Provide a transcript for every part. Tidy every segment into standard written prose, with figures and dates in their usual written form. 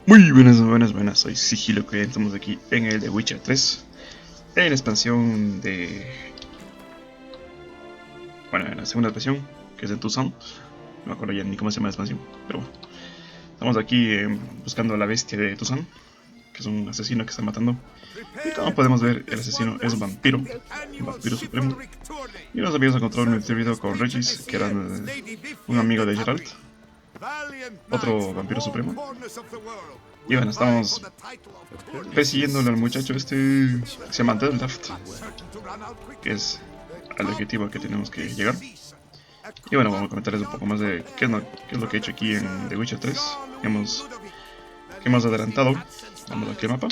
Muy buenas, soy Sigiloco Games, estamos aquí en el de Witcher 3, en la expansión de... bueno, en la segunda expansión, que es de Toussaint. No me acuerdo ya ni cómo se llama la expansión, pero bueno. Estamos aquí buscando a la bestia de Toussaint, que es un asesino que está matando. Y como podemos ver, el asesino es un vampiro supremo. Y nos habíamos encontrado en el video con Regis, que era un amigo de Geralt, otro vampiro supremo. Y bueno, estamos persiguiéndole al muchacho este que se llama Deadlift, que es al objetivo al que tenemos que llegar. Y bueno, vamos a comentarles un poco más de qué es lo que he hecho aquí en The Witcher 3. Que hemos adelantado. Vamos aquí al mapa.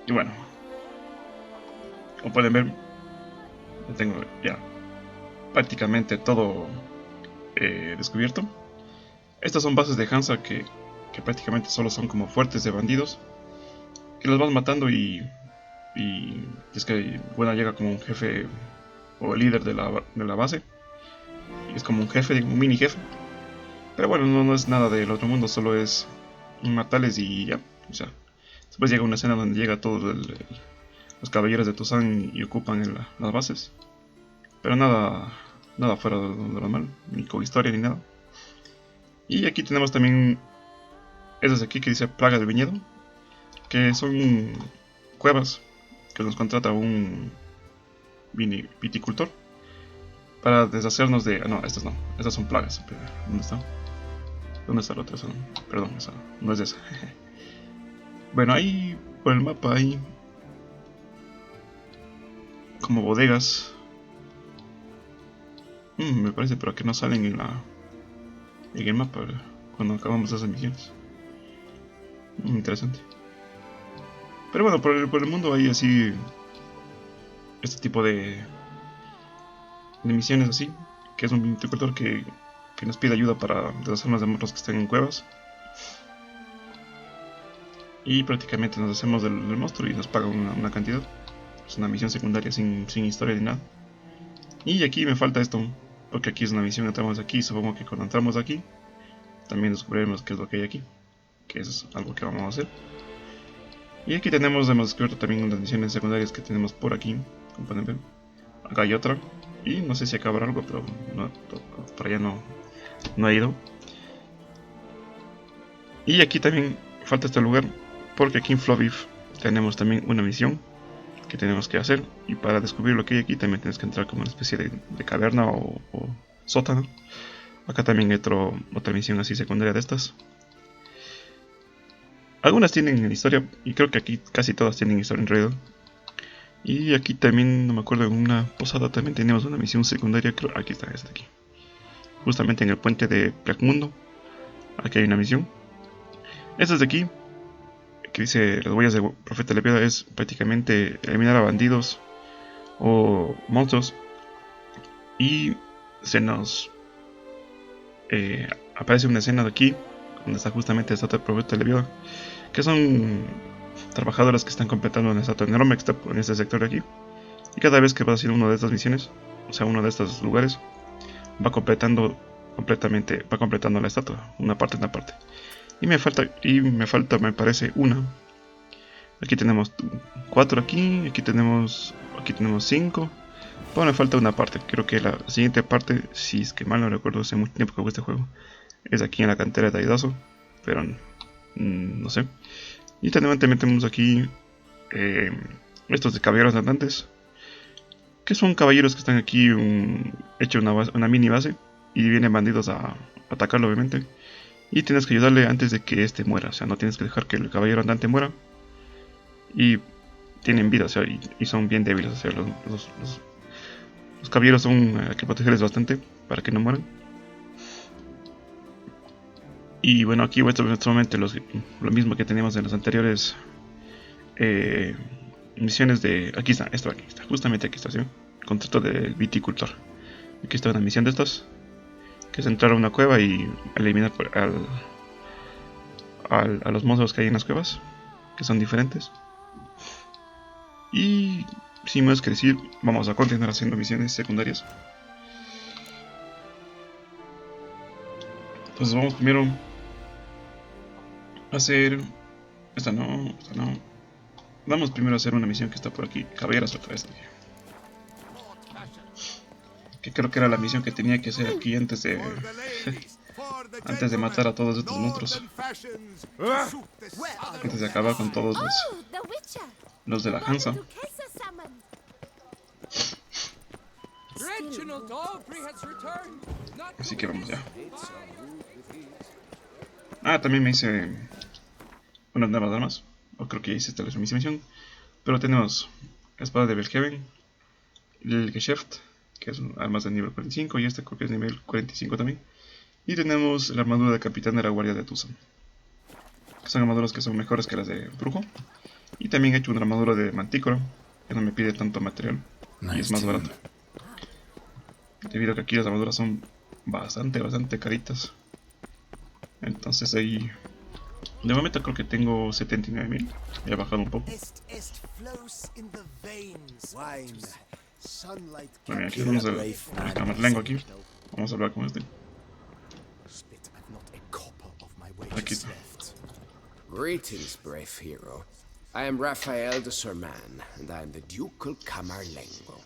Y bueno, como pueden ver, ya tengo ya prácticamente todo descubierto. Estas son bases de Hansa que prácticamente solo son como fuertes de bandidos, que los vas matando y es que bueno, llega como un jefe o el líder de la base. Y es como un jefe, un mini jefe. Pero bueno, no es nada del otro mundo, solo es matarles y ya. O sea, después llega una escena donde llega todos los caballeros de Toussaint y ocupan las bases. Pero nada fuera de lo normal, ni con historia ni nada. Y aquí tenemos también esas aquí que dice Plaga del Viñedo, que son cuevas que nos contrata un viticultor para deshacernos de... no, estas no, estas son plagas. ¿Dónde está? ¿Dónde está la otra? Perdón, esa no es esa. Bueno, ahí por el mapa hay como bodegas. Me parece, pero que no salen en el mapa cuando acabamos esas misiones. Interesante. Pero bueno, por el mundo hay así este tipo de misiones así, que es un viticultor que nos pide ayuda para deshacernos de monstruos que estén en cuevas. Y prácticamente nos hacemos del monstruo y nos paga una cantidad. Es una misión secundaria sin historia ni nada. Y aquí me falta esto, porque aquí es una misión, entramos aquí, supongo que cuando entramos aquí también descubriremos qué es lo que hay aquí, que es algo que vamos a hacer. Y aquí hemos descubierto también las misiones secundarias que tenemos por aquí, como pueden ver. Acá hay otra, y no sé si acá habrá algo, pero no, para allá no he ido. Y aquí también falta este lugar, porque aquí en Floviv tenemos también una misión que tenemos que hacer, y para descubrir lo que hay aquí también tienes que entrar como una especie de caverna o sótano. Acá también hay otra misión así secundaria de estas. Algunas tienen historia, y creo que aquí casi todas tienen historia en realidad. Y aquí también, no me acuerdo, en una posada también tenemos una misión secundaria, creo, aquí está, esta de aquí. Justamente en el puente de Placmundo, aquí hay una misión. Esta de aquí, que dice las huellas del profeta de la piedra, es prácticamente eliminar a bandidos o monstruos. Y se nos aparece una escena de aquí, donde está justamente el estatua del profeta de la piedra, que son trabajadoras que están completando una estatua enorme que está en este sector de aquí. Y cada vez que vas haciendo una de estas misiones, o sea, uno de estos lugares, va completando la estatua, una parte. Y me falta, me parece, una. Aquí tenemos 4 aquí tenemos 5. Bueno, me falta una parte. Creo que la siguiente parte, si es que mal no recuerdo, hace mucho tiempo que jugué este juego, es aquí en la cantera de Aidazo, pero no sé. Y también tenemos aquí estos de caballeros andantes, que son caballeros que están aquí hecho una mini base, y vienen bandidos a atacarlo, obviamente. Y tienes que ayudarle antes de que este muera, o sea, no tienes que dejar que el caballero andante muera. Y tienen vida, o sea, y son bien débiles, o sea, los caballeros son hay que protegerles bastante para que no mueran. Y bueno, aquí solamente lo mismo que teníamos en las anteriores misiones de... Aquí está, justamente aquí está, ¿sí? Contrato del viticultor. Aquí está una misión de estos, que es entrar a una cueva y eliminar a los monstruos que hay en las cuevas, que son diferentes. Y sin más que decir, vamos a continuar haciendo misiones secundarias. Entonces vamos primero hacer... Esta no, esta no. Vamos primero a hacer una misión que está por aquí. Caballeros otra vez. Que creo que era la misión que tenía que hacer aquí antes de... antes de matar a todos estos monstruos. Antes de acabar con todos los de la Hansa. Así que vamos ya. Ah, también me hice unas nuevas armas. O creo que hice esta es mi misión. Pero tenemos la espada de Belheaven, el Geschäft, que es armas de nivel 45, y esta creo que es nivel 45 también. Y tenemos la armadura de capitán de la guardia de Toussaint. Son armaduras que son mejores que las de brujo. Y también he hecho una armadura de mantícora, que no me pide tanto material y es más barato. Debido a que aquí las armaduras son bastante caritas. Entonces ahí... de momento creo que tengo 79.000. He bajado un poco. Bueno, aquí tenemos el camarlengo aquí. Vamos a hablar con este. Aquí está. Greetings, brave hero. I am Raphael de Serman, and I am the Ducal Camarlengo.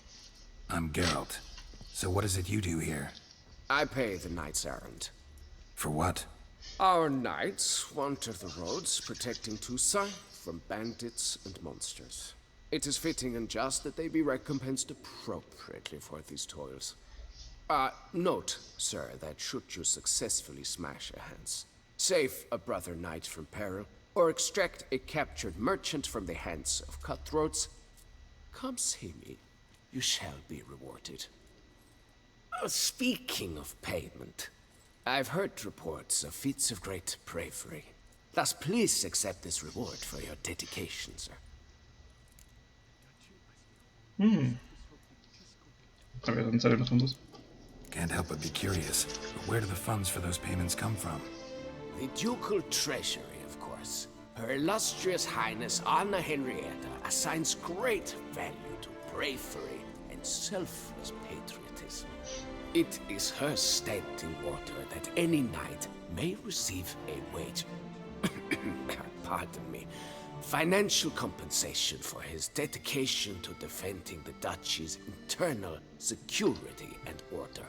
I'm Geralt. So what is it you do here? I pay the knight's errand. For what? Our knights wander the roads, protecting Toussaint from bandits and monsters. It is fitting and just that they be recompensed appropriately for these toils. Note, sir, that should you successfully smash a Hans, save a brother knight from peril, or extract a captured merchant from the hands of cutthroats, come see me. You shall be rewarded. Speaking of payment, I've heard reports of feats of great bravery. Thus, please accept this reward for your dedication, sir. A ver, ¿dónde salen los fondos? Can't help but be curious. But where do the funds for those payments come from? The ducal treasury, of course. Her illustrious highness Anna Henrietta assigns great value to bravery and selfless patriotism. It is her standing order that any knight may receive a wage, pardon me, financial compensation for his dedication to defending the duchy's internal security and order.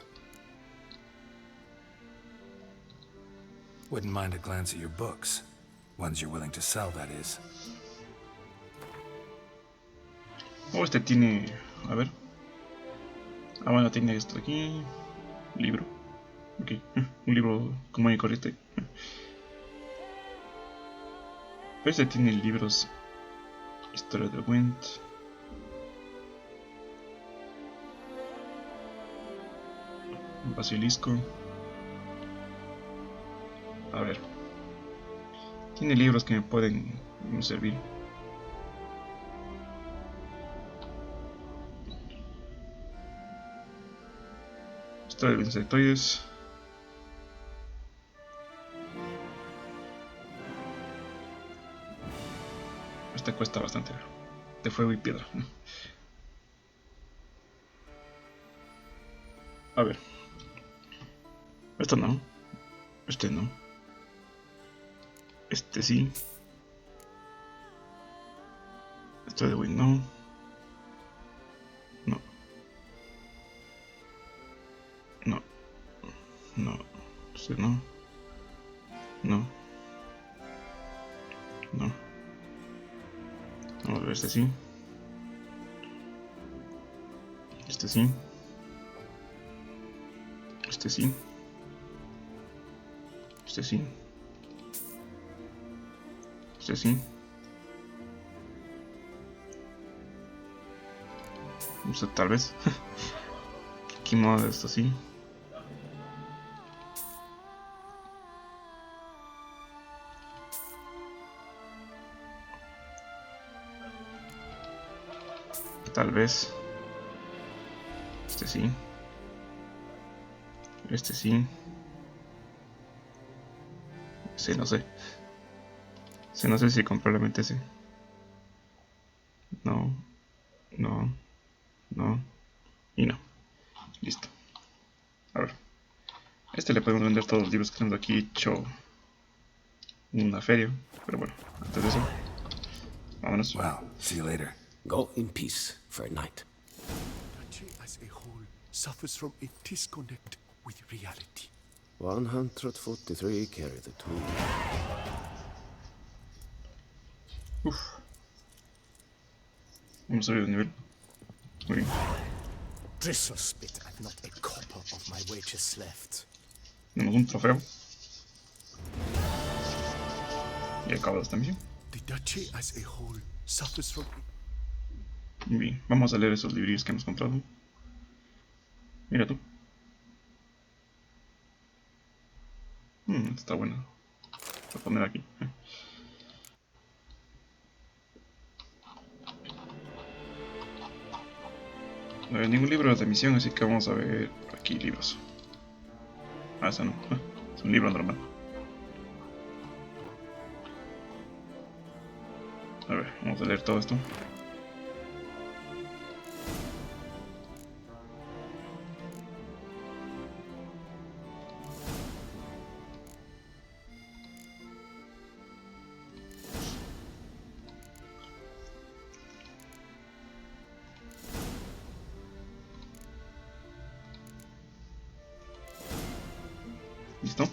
Wouldn't mind a glance at your books. Ones you're willing to sell, that is. Oh, este tiene... a ver. Ah, bueno, tiene esto aquí. Libro. Ok. Un libro común y corriente. Pero este tiene libros. Historia de Wind. Basilisco. A ver. Tiene libros que me pueden servir. Historia de los insectoides. Este cuesta bastante. De fuego y piedra. A ver. Esto no. Este no. Este sí. Esto de Win no. No. No. No. Este no. No. No. Vamos a ver este sí. Este sí. Este sí. Este sí. Este sí. No sé, tal vez. Aquí modo de esto sí. Tal vez. Este sí. Este sí. Sí, no sé. Sí, no sé si probablemente ese. No. No. No. Y no. Listo. A ver. Este le podemos vender todos los libros que tenemos aquí hecho. una feria, pero bueno, antes de eso, vámonos. Well, see you later. Go in peace for a night. Duchy as a whole suffers from a disconnect with reality. 143 carry the two. Uf. Vamos a subir de nivel. Muy bien. Bristle spit and not a copper of my wages left. Tenemos un trofeo. Y acabamos esta misión. The duchy as a whole suffers from Muy bien, vamos a leer esos librillos que hemos comprado. Mira tú. Está bueno. Voy a poner aquí. No hay ningún libro de misión, así que vamos a ver aquí libros. Ah, esa no. Es un libro normal. A ver, vamos a leer todo esto. ¿Listo?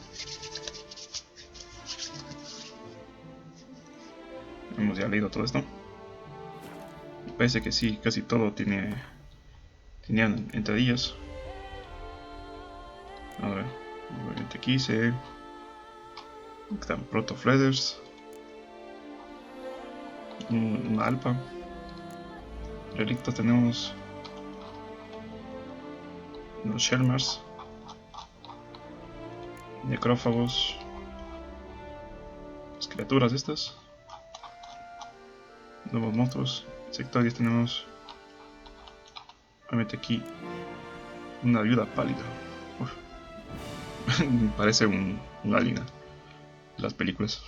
Hemos ya leído todo esto. Parece que sí, casi todo tenían entradillas. A ver, obviamente aquí están proto flathers, una alpa. Relictos tenemos los shelmers, necrófagos, las criaturas estas, nuevos monstruos, secundarias. Tenemos obviamente aquí una viuda pálida. Parece un alien de las películas.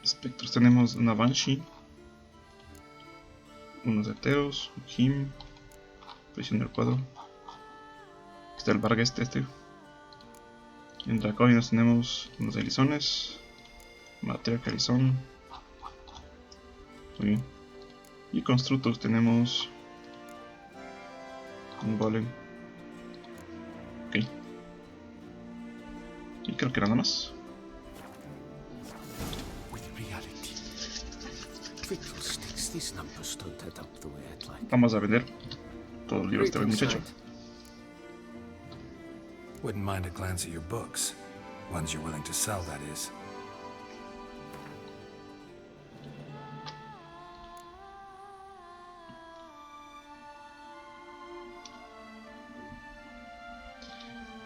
Espectros tenemos una banshee, unos heteros, un him, presión del cuadro. Está el varga este. En draconios tenemos unos elizones, matriarca elizón. Muy bien. Y constructos tenemos un golem. Ok. Y creo que nada más. with reality. Fickle sticks, these numbers don't add up the way I'd like. Vamos a vender todos los libros de este muchacho. Wouldn't mind a glance at your books. Ones you're willing to sell, that is.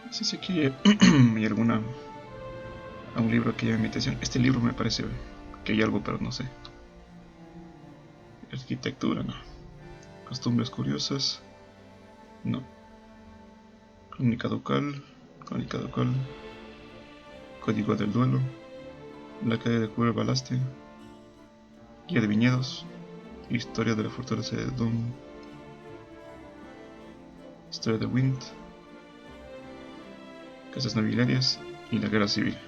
No sé si aquí hay algún libro que llame mi atención. Este libro me parece que hay algo, pero no sé. Arquitectura, no. Costumbres curiosas, no. Crónica ducal, código del duelo, la calle de Cura Balaste, guía de viñedos, historia de la fortaleza de Don, historia de Wind, casas nobiliarias y la guerra civil.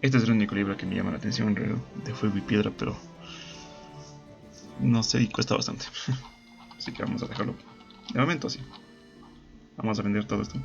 Este es el único libro que me llama la atención en realidad, de fuego y piedra, pero no sé y cuesta bastante. Así que vamos a dejarlo de momento así. Vamos a vender todo esto.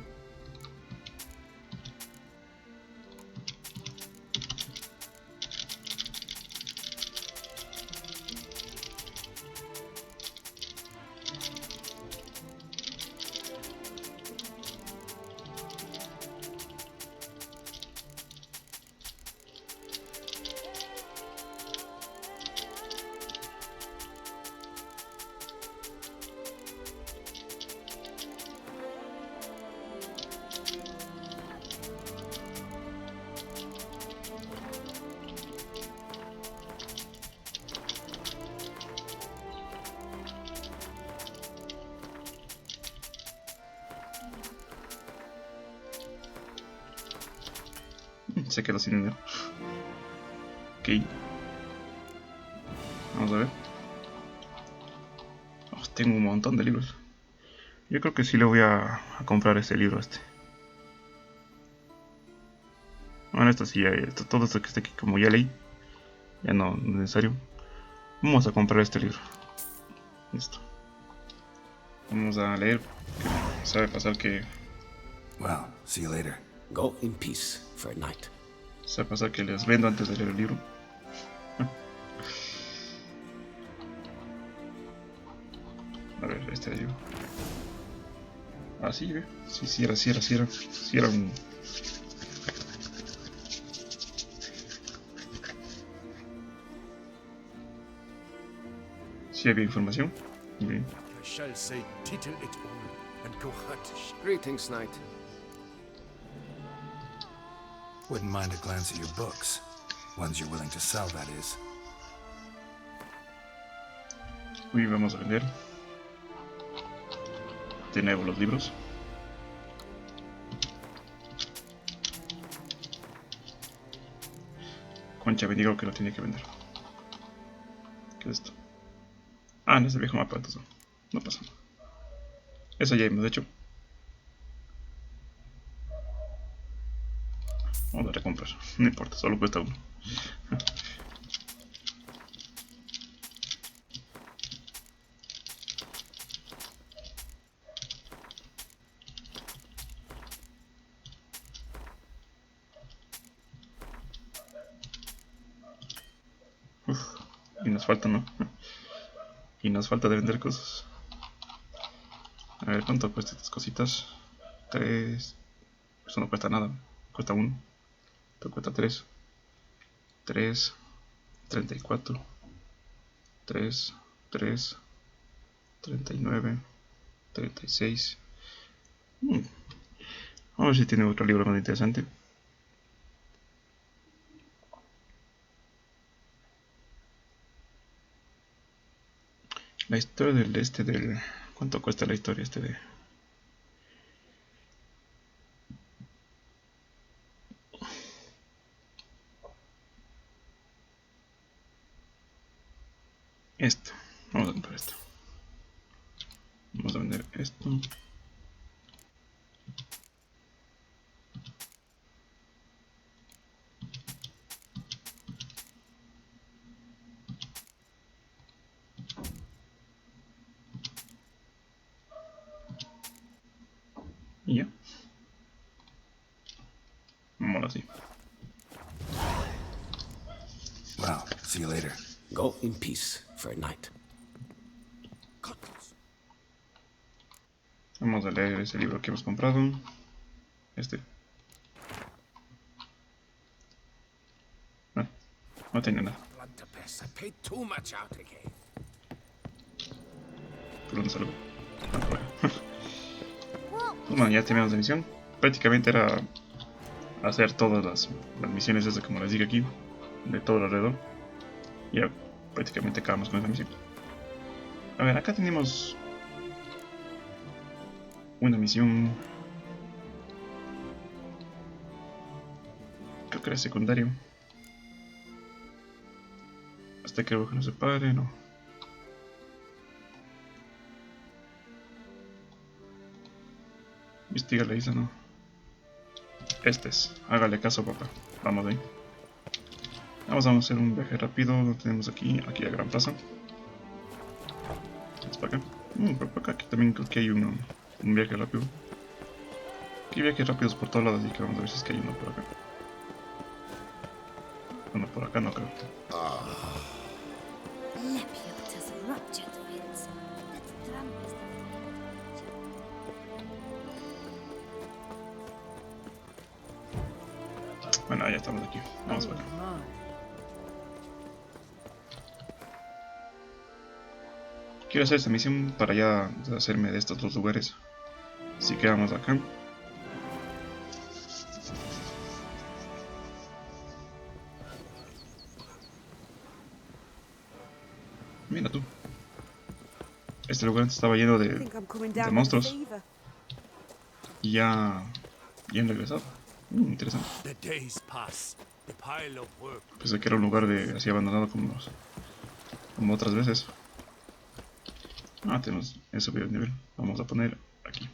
Se quedó sin dinero. Ok. Vamos a ver. Oh, tengo un montón de libros. Yo creo que sí le voy a comprar este libro. Bueno, esto sí, todo esto que está aquí, como ya leí, ya no es necesario. Vamos a comprar este libro. Listo. Vamos a leer. Sabe pasar que. Well, see you later. Go in peace for a night. Sabe pasar que les vendo antes de leer el libro. A ver, este libro. Ah, sí, ve. Sí era un. Sí había información. Muy bien. I shall say title it all and go huttish. Greetings, knight. Wouldn't mind a glance at your books. Ones you're willing to sell, that is. Uy, vamos a vender. De nuevo los libros. Concha, me digo que lo tenía que vender. ¿Qué es esto? Ah, no es el viejo mapa, entonces no pasa nada. Eso ya hemos hecho. Vamos a recomprar. No importa, solo cuesta uno. Uf, y nos falta, ¿no? Y nos falta de vender cosas. A ver, ¿cuánto cuesta estas cositas? 3. Eso no cuesta nada. Cuesta 1. Esto cuesta 3. 3. 34. 3. 3. 39. 36. A ver si tiene otro libro más interesante. La historia del ¿cuánto cuesta la historia de? Esto. Vamos a comprar esto. Vamos a vender esto. Y ya. Vamos así. Well, see you later. Go in peace for a night. Vamos a leer ese libro que hemos comprado. Este. No, no tiene nada. I paid too much out again. ¿Por dónde salgo? Ah, por acá. Bueno, ya terminamos la misión. Prácticamente era hacer todas las misiones esas, como les dije aquí, de todo alrededor. Ya prácticamente acabamos con esta misión. A ver, acá tenemos una misión. Creo que era secundario. Hasta que el ojo no se pare, no. Investiga la isla, no. Este es. Hágale caso, papá. Vamos ahí. Vamos a hacer un viaje rápido. Lo tenemos aquí la gran plaza. Vamos para acá. Por acá aquí también creo que hay un viaje rápido. Aquí hay viajes rápidos por todos lados, así que vamos a ver si es que hay uno por acá. Bueno, por acá no creo. Bueno, ya estamos aquí. Vamos para acá. Quiero hacer esta misión para ya deshacerme de estos dos lugares. Así que vamos acá. Mira tú. Este lugar estaba lleno de monstruos. Y ya han regresado. Interesante. The days pass. The pile of work. Pensé que era un lugar de así abandonado como otras veces. Ah, tenemos eso de nivel. Vamos a poner aquí.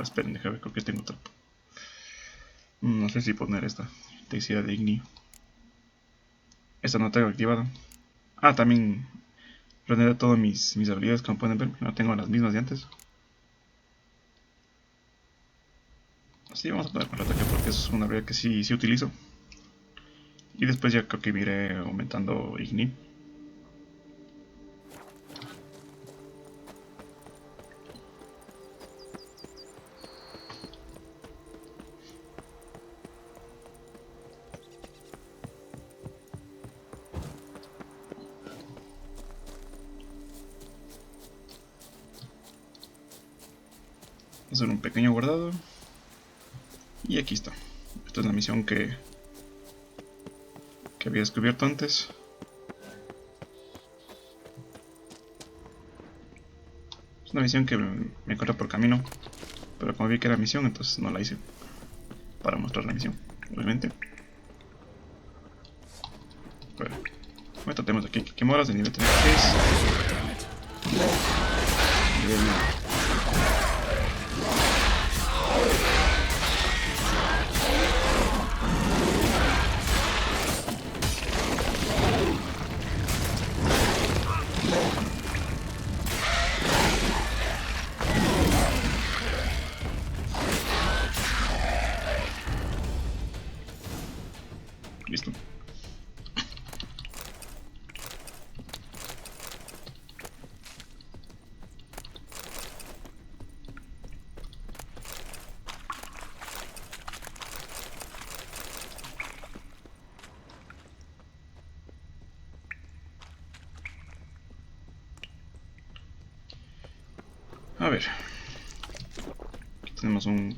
Esperen, déjame ver, creo que tengo otra. No sé si poner esta textura de ignio. Esta no tengo activada. Ah, también renderé todas mis habilidades, como pueden ver. No tengo las mismas de antes. Así vamos a poner con el ataque porque es una habilidad que sí utilizo. Y después ya creo que iré aumentando Igni. Hacer un pequeño guardado. Y aquí está. Esta es la misión que había descubierto antes. Es una misión que me encontré por camino. Pero como vi que era misión, entonces no la hice. Para mostrar la misión, obviamente. Bueno, ahorita tenemos aquí que moras de nivel 36. Nivel... Listo. A ver. Aquí tenemos un...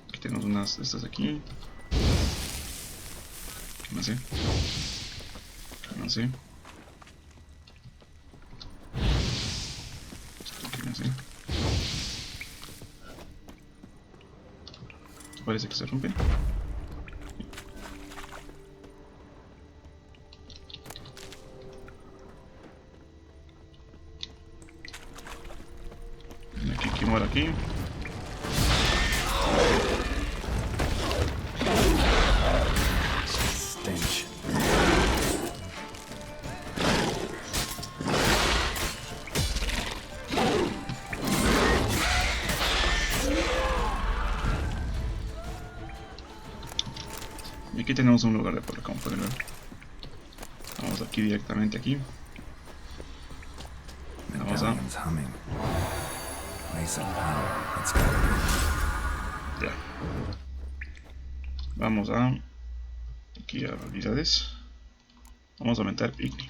Aquí tenemos unas de estas aquí. ¿Qué más sé? ¿Qué más sé? ¿Qué más sé? Parece que se rompe. Aquí muere aquí. Stench. Y aquí tenemos un lugar de poder, como pueden ver. Vamos aquí directamente aquí. Vamos a... Medallion's humming. Place of power. Let's go. Ya. Vamos a... Aquí a habilidades. Vamos a aumentar Igni.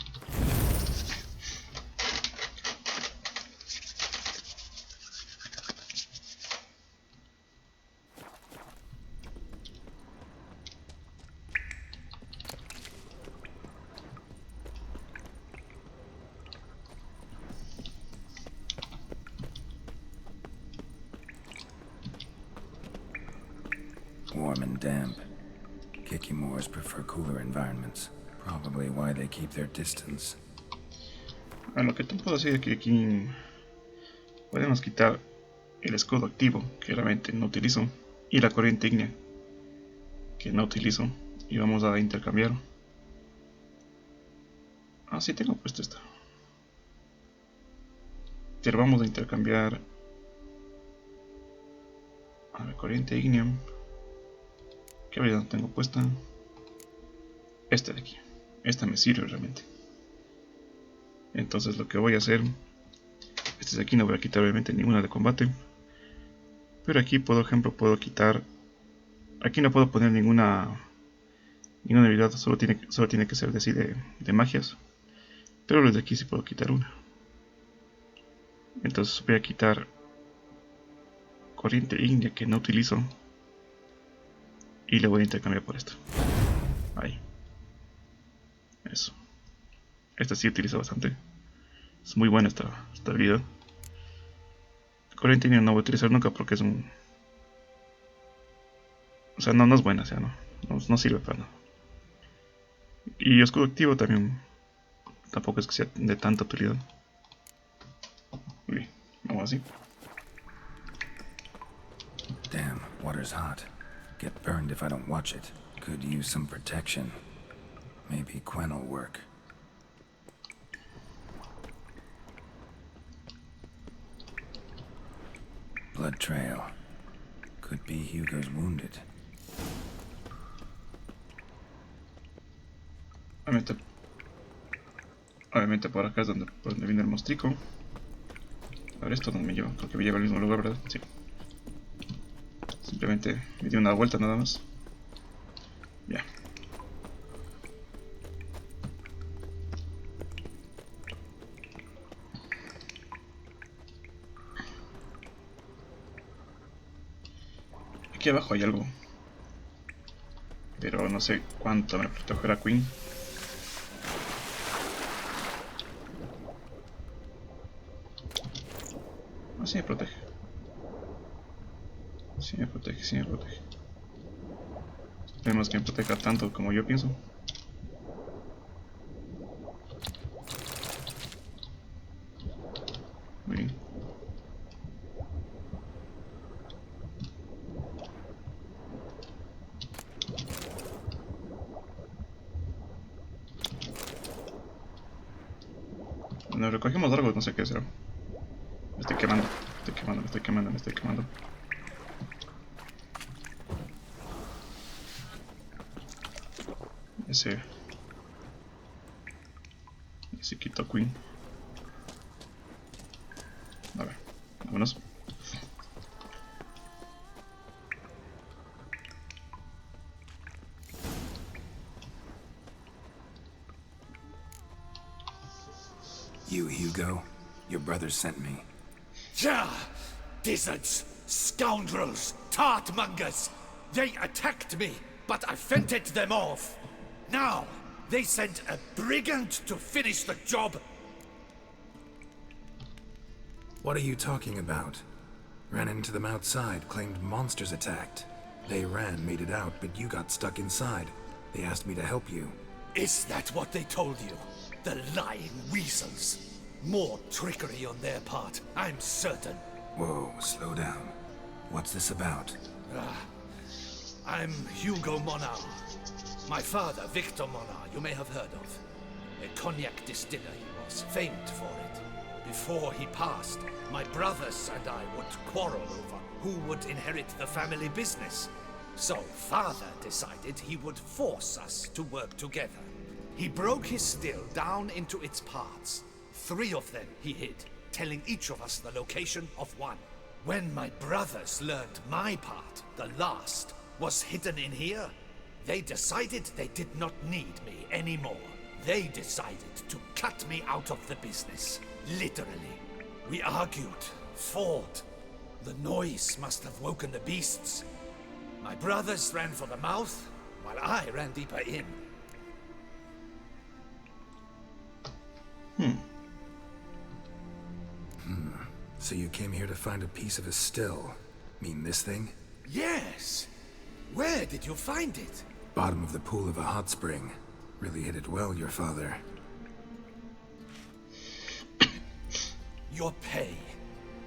Warm and damp. Kikimores prefer cooler environments. Probably why they keep their distance. A lo que te puedo decir es que aquí podemos quitar el escudo activo, que realmente no utilizo, y la corriente ígnea, que no utilizo, y vamos a intercambiar. Ah, sí tengo puesto esta. Pero vamos a intercambiar a la corriente ígnea. ¿Qué habilidad tengo puesta? Esta de aquí. Esta me sirve realmente. Entonces lo que voy a hacer, este de aquí no voy a quitar obviamente ninguna de combate, pero aquí por ejemplo puedo quitar, aquí no puedo poner ninguna habilidad, solo tiene que ser de así de magias, pero desde aquí sí puedo quitar una. Entonces voy a quitar corriente ígnea, que no utilizo, y le voy a intercambiar por esto. Ahí. Eso. Esta sí utilizo bastante. Es muy buena esta habilidad. Corriente ígnea no voy a utilizar nunca porque es un... O sea, no es buena, o sea, no sirve para nada. Y escudo activo también tampoco es que sea de tanta utilidad. Muy bien, vamos así. Damn. water's hot. Get burned if I don't watch it. Could use some protection. Maybe Quen will work. Blood trail. Could be Hugo's wounded. Obviamente por acá es por donde viene el mostrico. A ver, esto no me lleva, creo que me lleva al mismo lugar, ¿verdad? Sí. Simplemente me dio una vuelta nada más. Ya. Aquí abajo hay algo. Pero no sé cuánto me protegerá Queen. Ah, sí me protege. Sí me protege, sí me protege. Esperemos que me proteja tanto como yo pienso. Muy bien. Bueno, recogemos algo, no sé qué será. Me estoy quemando, me estoy quemando, me estoy quemando, me estoy quemando. Ese quito Queen. A ver, vámonos. You, Hugo? Your brother sent me. Ja! Dizzards, scoundrels, tartmongers! They attacked me, but I fended them off. Now, they sent a brigand to finish the job. What are you talking about? Ran into them outside, claimed monsters attacked. They ran, made it out, but you got stuck inside. They asked me to help you. Is that what they told you? The lying weasels. More trickery on their part, I'm certain. Whoa, slow down. What's this about? I'm Hugo Monar. My father, Victor Monar, you may have heard of. A cognac distiller he was, famed for it. Before he passed, my brothers and I would quarrel over who would inherit the family business. So father decided he would force us to work together. He broke his still down into its parts. 3 of them he hid, telling each of us the location of one. When my brothers learned my part, the last, was hidden in here, they decided they did not need me anymore. They decided to cut me out of the business, literally. We argued, fought. The noise must have woken the beasts. My brothers ran for the mouth, while I ran deeper in. So you came here to find a piece of a still? Mean this thing? Yes! Where did you find it? Bottom of the pool of a hot spring. Really hit it well, your father. Your pay.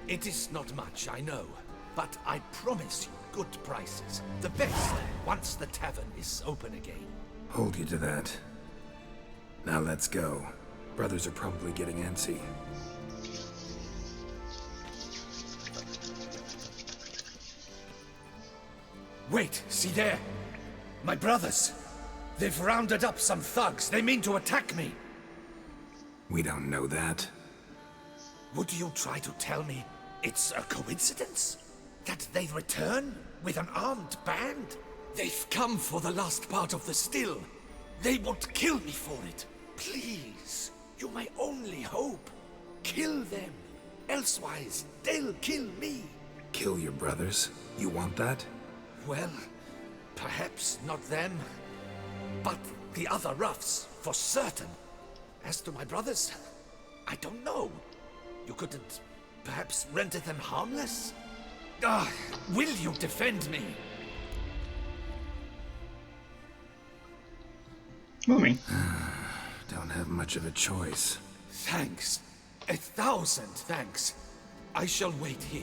It is not much, I know. But I promise you good prices. The best, once the tavern is open again. Hold you to that. Now let's go. Brothers are probably getting antsy. Wait, see there? My brothers. They've rounded up some thugs. They mean to attack me. We don't know that. Would you try to tell me it's a coincidence? That they return with an armed band? They've come for the last part of the still. They won't kill me for it. Please, you're my only hope. Kill them. Elsewise, they'll kill me. Kill your brothers? You want that? Well, perhaps not them, but the other roughs, for certain. As to my brothers, I don't know. You couldn't perhaps render them harmless? Will you defend me? Moving. Don't have much of a choice. Thanks. 1,000 thanks. I shall wait here.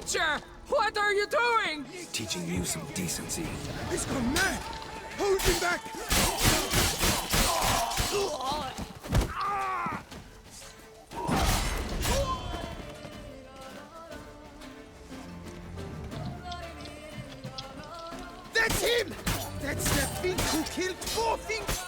Witcher! What are you doing? Teaching you some decency. He's gone mad! Hold him back! That's him! That's the thing who killed 4 things!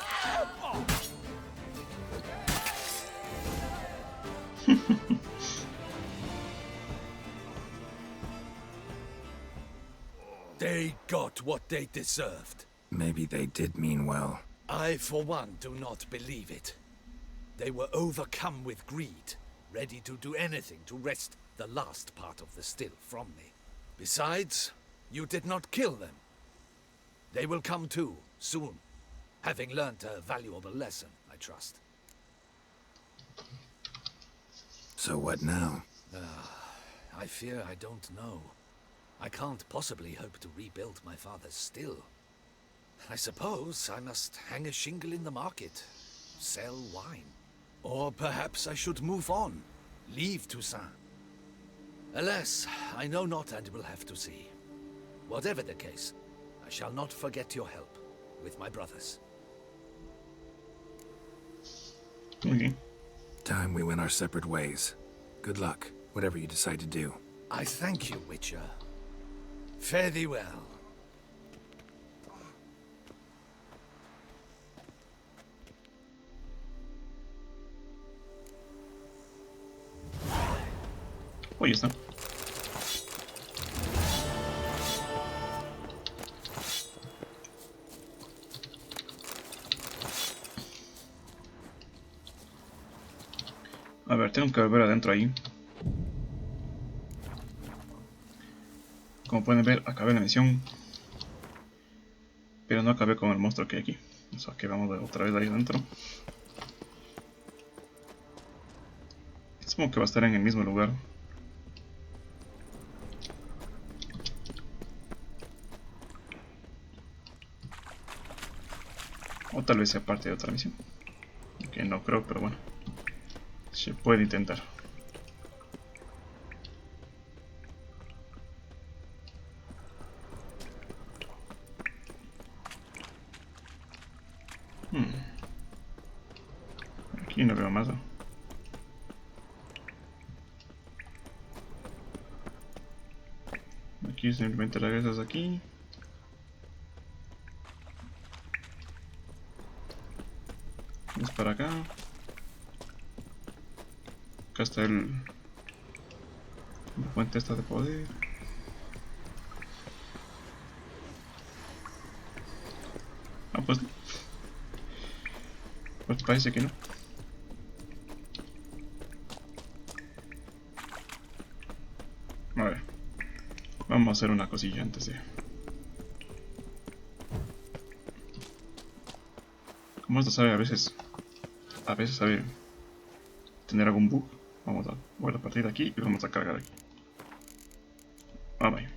They got what they deserved. Maybe they did mean well. I, for one, do not believe it. They were overcome with greed, ready to do anything to wrest the last part of the still from me. Besides, you did not kill them. They will come too, soon, having learnt a valuable lesson, I trust. So what now? I fear I don't know. I can't possibly hope to rebuild my father's still. I suppose I must hang a shingle in the market, sell wine. Or perhaps I should move on, leave Toussaint. Alas, I know not and will have to see. Whatever the case, I shall not forget your help with my brothers. Okay. Time we went our separate ways. Good luck, whatever you decide to do. I thank you, Witcher. Fare thee well. Oh, ya está. A ver, tengo que volver adentro ahí. Como pueden ver, acabé la misión. Pero no acabé con el monstruo que hay aquí. O sea que vamos otra vez ahí adentro. Supongo que va a estar en el mismo lugar. O tal vez sea parte de otra misión. Que no creo, pero bueno. Se puede intentar. Aquí no veo más. Aquí simplemente regresas aquí. Es para acá. Acá está la fuente esta de poder. Ah, pues parece que no. A ver, vamos a hacer una cosilla antes de... Como esto sabe a veces sabe tener algún bug. Vamos a partir de aquí y vamos a cargar aquí. Ah, vaya.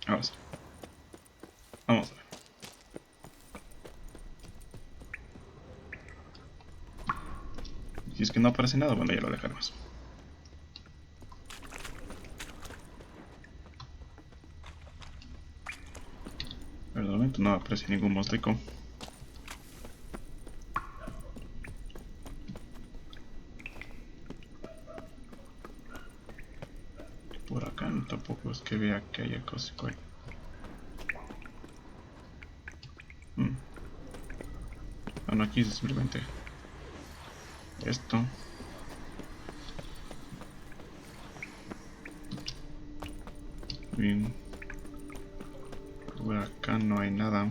Ahora sí. Vamos a ver. Si es que no aparece nada, bueno, ya lo dejaremos. Pero de momento no aparece ningún monstruo. Por acá no, tampoco es que vea que haya cosas. Bueno, aquí es simplemente esto. Bien. Por acá no hay nada.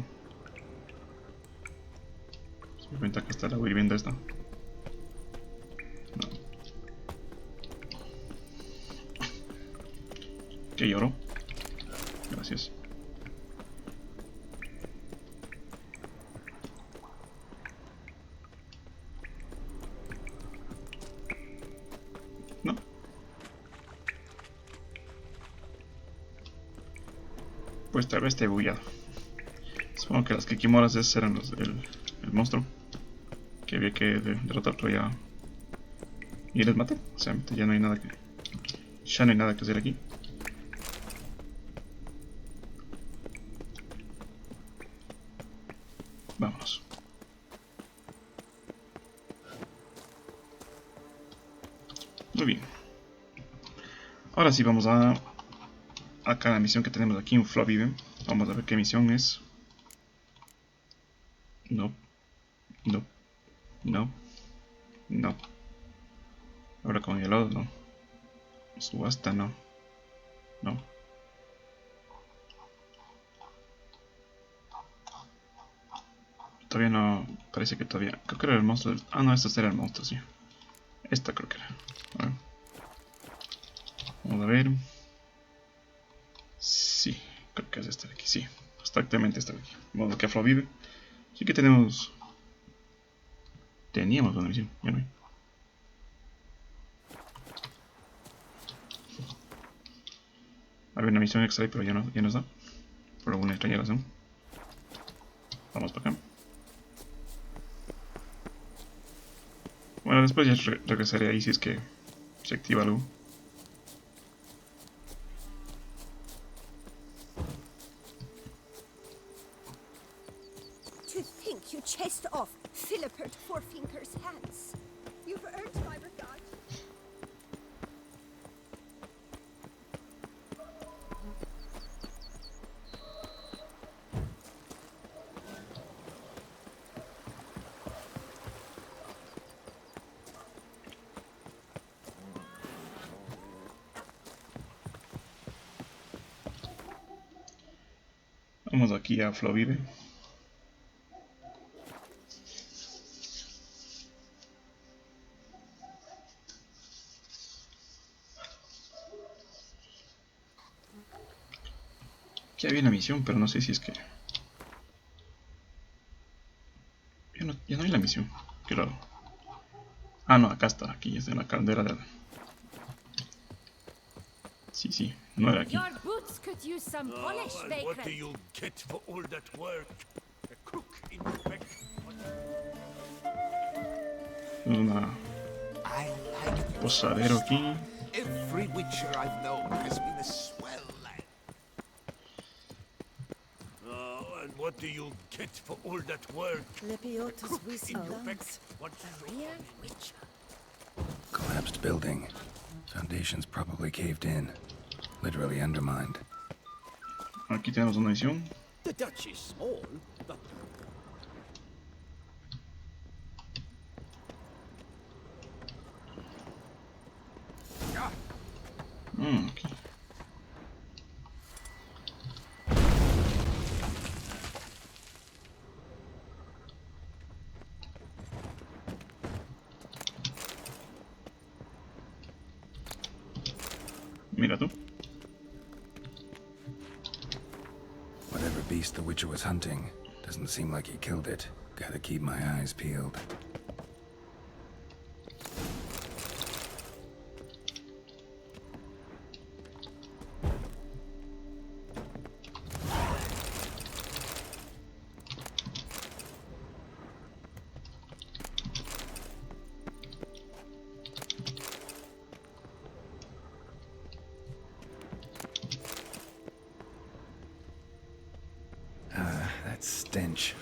Simplemente acá está la vivienda esta. No. ¿Qué lloró? Gracias. Pues tal vez esté bugueado. Supongo que las Kikimoras esos eran el monstruo que había que derrotarlo ya. Y les maté. O sea, ya no hay nada que. Ya no hay nada que hacer aquí. Vámonos. Muy bien. Ahora sí vamos a acá la misión que tenemos aquí en Flovive. Vamos a ver qué misión es. No. No. No. No. Ahora con helado no. Subasta no. No. Todavía no. Parece que todavía. Creo que era el monstruo. Ah, no, este era el monstruo, sí. Esta creo que era. A ver. Vamos a ver. Sí, creo que es esta de aquí, sí. Exactamente esta de aquí. Vamos a que Afro vive. Sí que tenemos. Teníamos una misión, ya no hay. Había una misión extra ahí, pero ya no está. Por alguna extraña razón. Vamos para acá. Bueno, después ya regresaré ahí si es que se activa algo. To think you chased off Philippert Fourfinger's hands. You've earned my regard. Vamos aquí a Flovive. Aquí había una misión, pero no sé si es que... Ya no hay la misión. Qué raro. Ah, no, acá está. Aquí es en la caldera de... Sí, no era aquí. Your boots could use some polish, And what do Bacon. you get for all that work? A crook in your back. Es una I like posadero aquí. Every witcher I've known has been a swell lad. Oh, and what do you get for all that work? Lepiota's whistle In your back. dance. What Real witcher. Collapsed building. Foundations probably caved in. Literally undermined. Aquí tenemos una misión. The Dutch is small, but Aquí. Mira tú. Whatever beast the Witcher was hunting, doesn't seem like he killed it. Gotta keep my eyes peeled. That stench.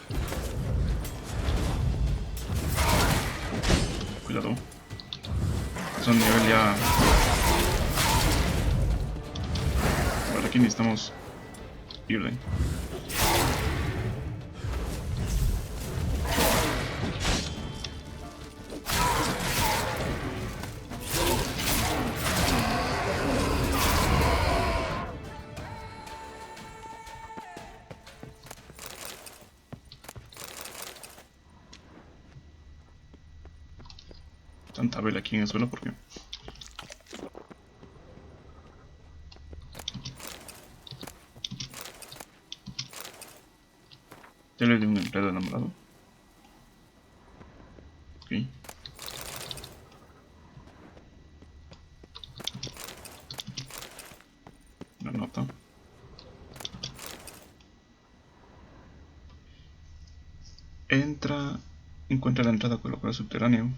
Cuidado. Son nivel ya... Por aquí necesitamos irle. Tanta vela aquí en el suelo porque... Tele de un empleado enamorado. Ok. La nota. encuentra la entrada con el local subterráneo.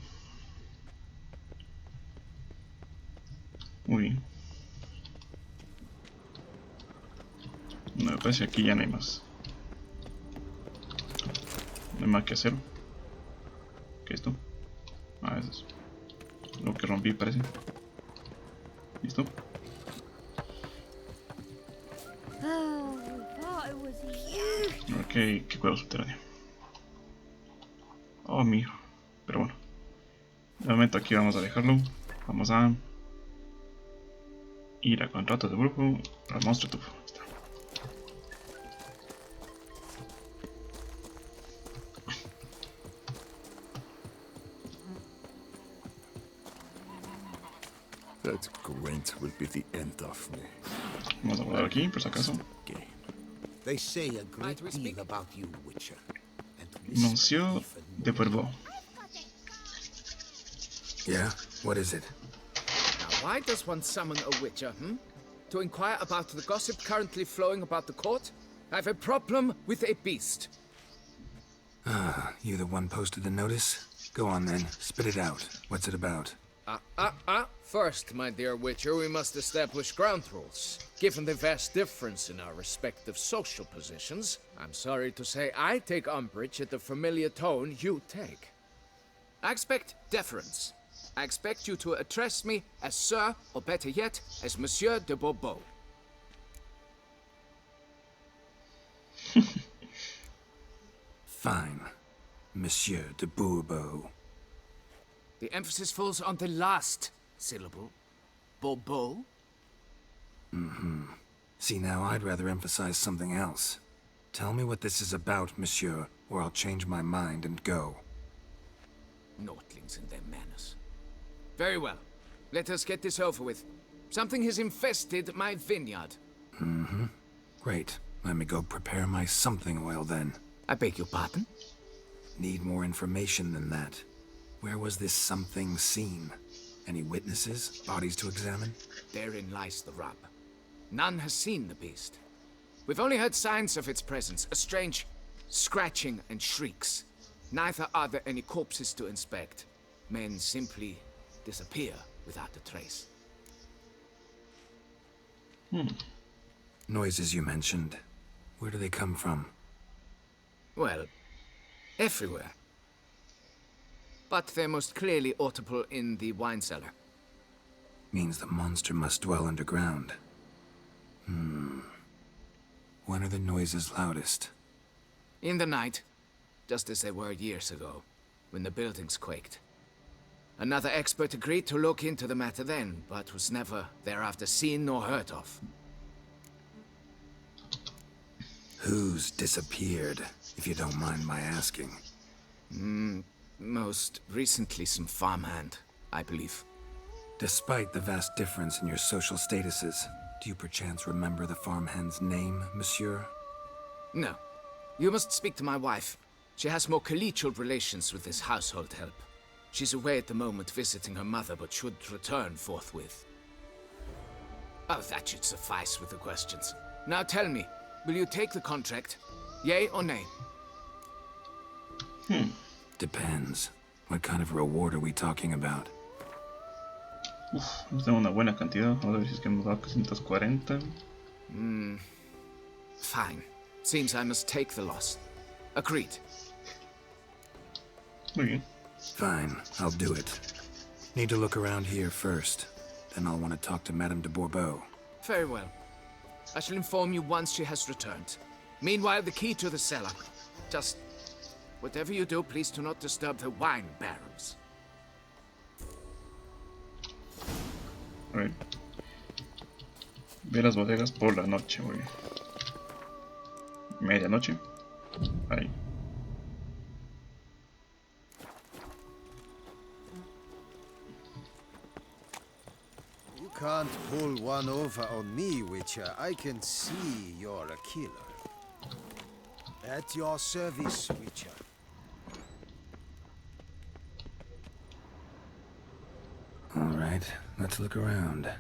Muy bien. No, me parece que aquí ya no hay más. No hay más que hacer. ¿Qué es esto? Ah, eso es lo que rompí, parece. ¿Listo? Ok, qué cuadro subterráneo. Oh, mío. Pero bueno. De momento aquí vamos a dejarlo. Vamos a ir a contratos de brujo al monstruo tufo. Está. That Gwent will be the end of me. Vamos a guardar aquí, por si acaso. Game. They say a great Might we deal speak? about you, Witcher. And listen Monsieur even de more. Puerbo. Yeah? What is it? Now, why does one summon a witcher, To inquire about the gossip currently flowing about the court? I have a problem with a beast. Ah, you the one posted the notice? Go on then, spit it out. What's it about? First, my dear Witcher, we must establish ground rules. Given the vast difference in our respective social positions, I'm sorry to say I take umbrage at the familiar tone you take. I expect deference. I expect you to address me as Sir, or better yet, as Monsieur de Bourbeau. Fine. Monsieur de Bourbeau. The emphasis falls on the last syllable. Bourbeau? See, now I'd rather emphasize something else. Tell me what this is about, monsieur, or I'll change my mind and go. Naughtlings and their manners. Very well. Let us get this over with. Something has infested my vineyard. Great. Let me go prepare my something oil then. I beg your pardon? Need more information than that. Where was this something seen? Any witnesses? Bodies to examine? Therein lies the rub. None has seen the beast. We've only heard signs of its presence, a strange scratching and shrieks. Neither are there any corpses to inspect. Men simply disappear without a trace. Noises you mentioned. Where do they come from? Well, everywhere. But they're most clearly audible in the wine cellar. Means the monster must dwell underground. When are the noises loudest? In the night, just as they were years ago, when the buildings quaked. Another expert agreed to look into the matter then, but was never thereafter seen nor heard of. Who's disappeared, if you don't mind my asking? Most recently some farmhand, I believe. Despite the vast difference in your social statuses, do you perchance remember the farmhand's name, monsieur? No. You must speak to my wife. She has more collegial relations with this household help. She's away at the moment visiting her mother, but should return forthwith. Oh, that should suffice with the questions. Now tell me, will you take the contract? Yea or nay? Depends. What kind of reward are we talking about? Nos da una buena cantidad. Vamos a ver si es que nos da 540. Fine. Seems I must take the loss. Agreed. Muy bien. Fine, I'll do it. Need to look around here first. Then I'll want to talk to Madame de Bourbeau. Very well. I shall inform you once she has returned. Meanwhile, the key to the cellar. Just whatever you do, please do not disturb the wine barrels. Alright. Ve las bodegas por la noche, muy bien. Medianoche. Ahí. You can't pull one over on me, Witcher. I can see you're a killer. At your service, Witcher. Alright, let's look around.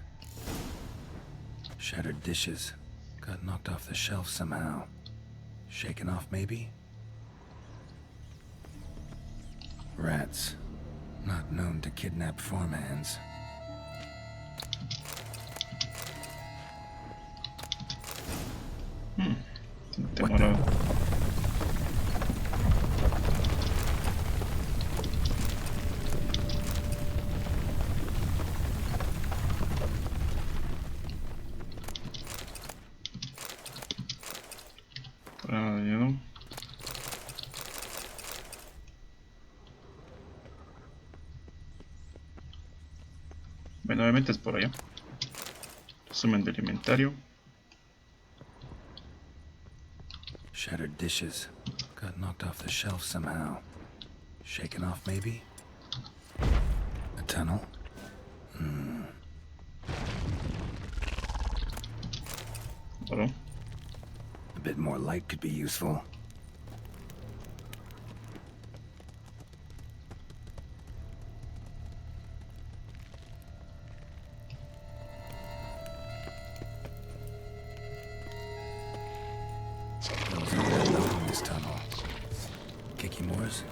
Shattered dishes. Got knocked off the shelf somehow. Shaken off, maybe? Rats. Not known to kidnap farmhands. Demorado. Para ya no. Bueno, obviamente es por allá. Resumen del inventario. Shattered dishes. Got knocked off the shelf somehow. Shaken off, maybe? A tunnel? Bueno, A bit more light could be useful. Those are in this tunnel. Kikimores?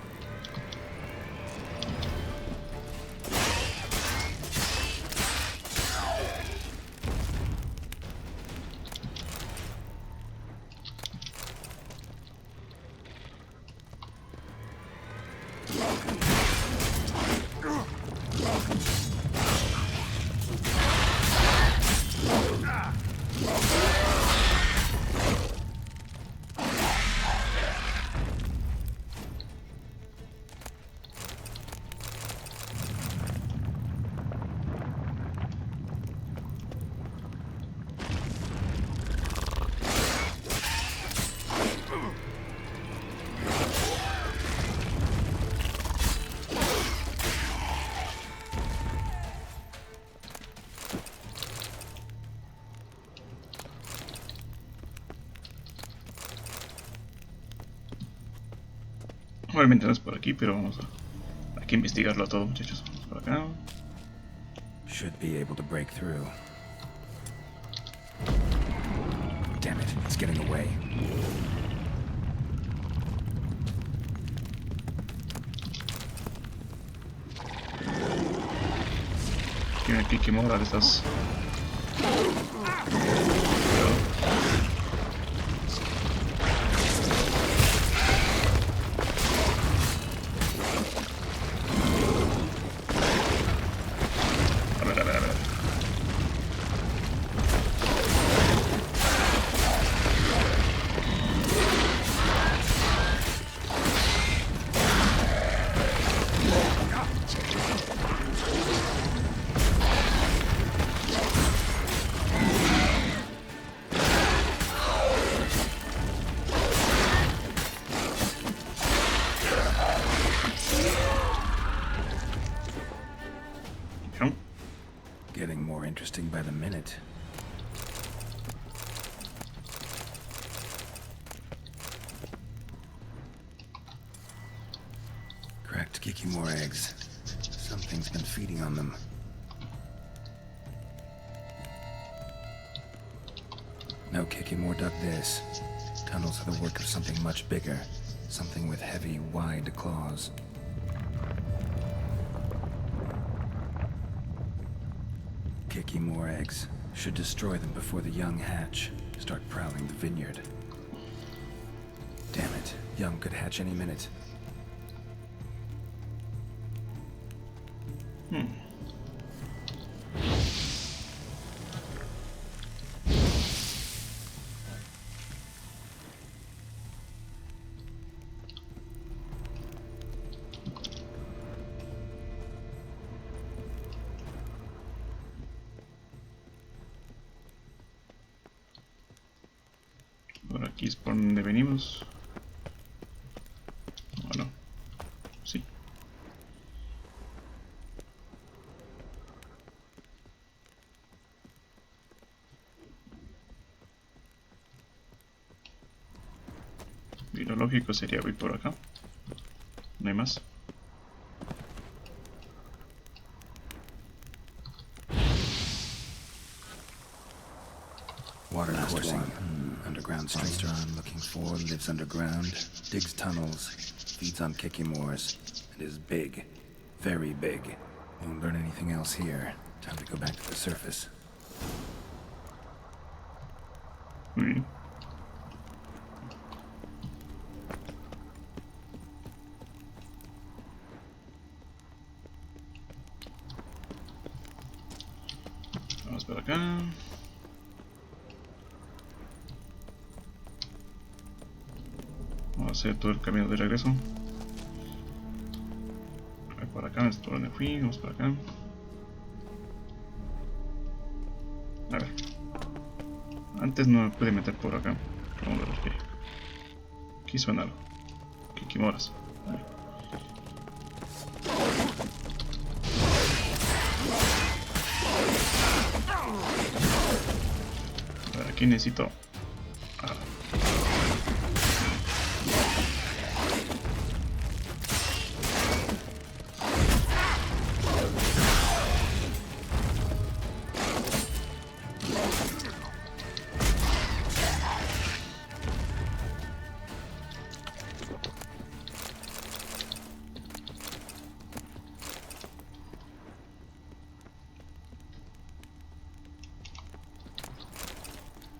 obviamente no es por aquí, pero vamos a, hay que investigarlo todo, muchachos. Vamos por acá. Should be able to break through. Damn it, it's getting away. Tiene aquí que morar estas. A ver, a ver, a ver. Getting more interesting by the minute. Cracked Kikimore eggs. Something's been feeding on them. No Kikimore dug this. Tunnels are the work of something much bigger. Something with heavy, wide claws. Kikimore eggs. Should destroy them before the young hatch. Start prowling the vineyard. Damn it. Young could hatch any minute. Por aquí es por donde venimos. Bueno, sí. Y lo lógico sería ir por acá. No hay más. Water coursing. Underground streets are on looking for, lives underground, digs tunnels, feeds on Kikimores, It is big. Very big. Won't learn anything else here. Time to go back to the surface. Muy bien. Vamos por acá. Vamos a hacer todo el camino de regreso. Por acá, es por donde fui, vamos por acá. A ver. Antes no me pude meter por acá. Vamos a ver qué. Aquí suena algo. Kikimoras. A ver, aquí necesito.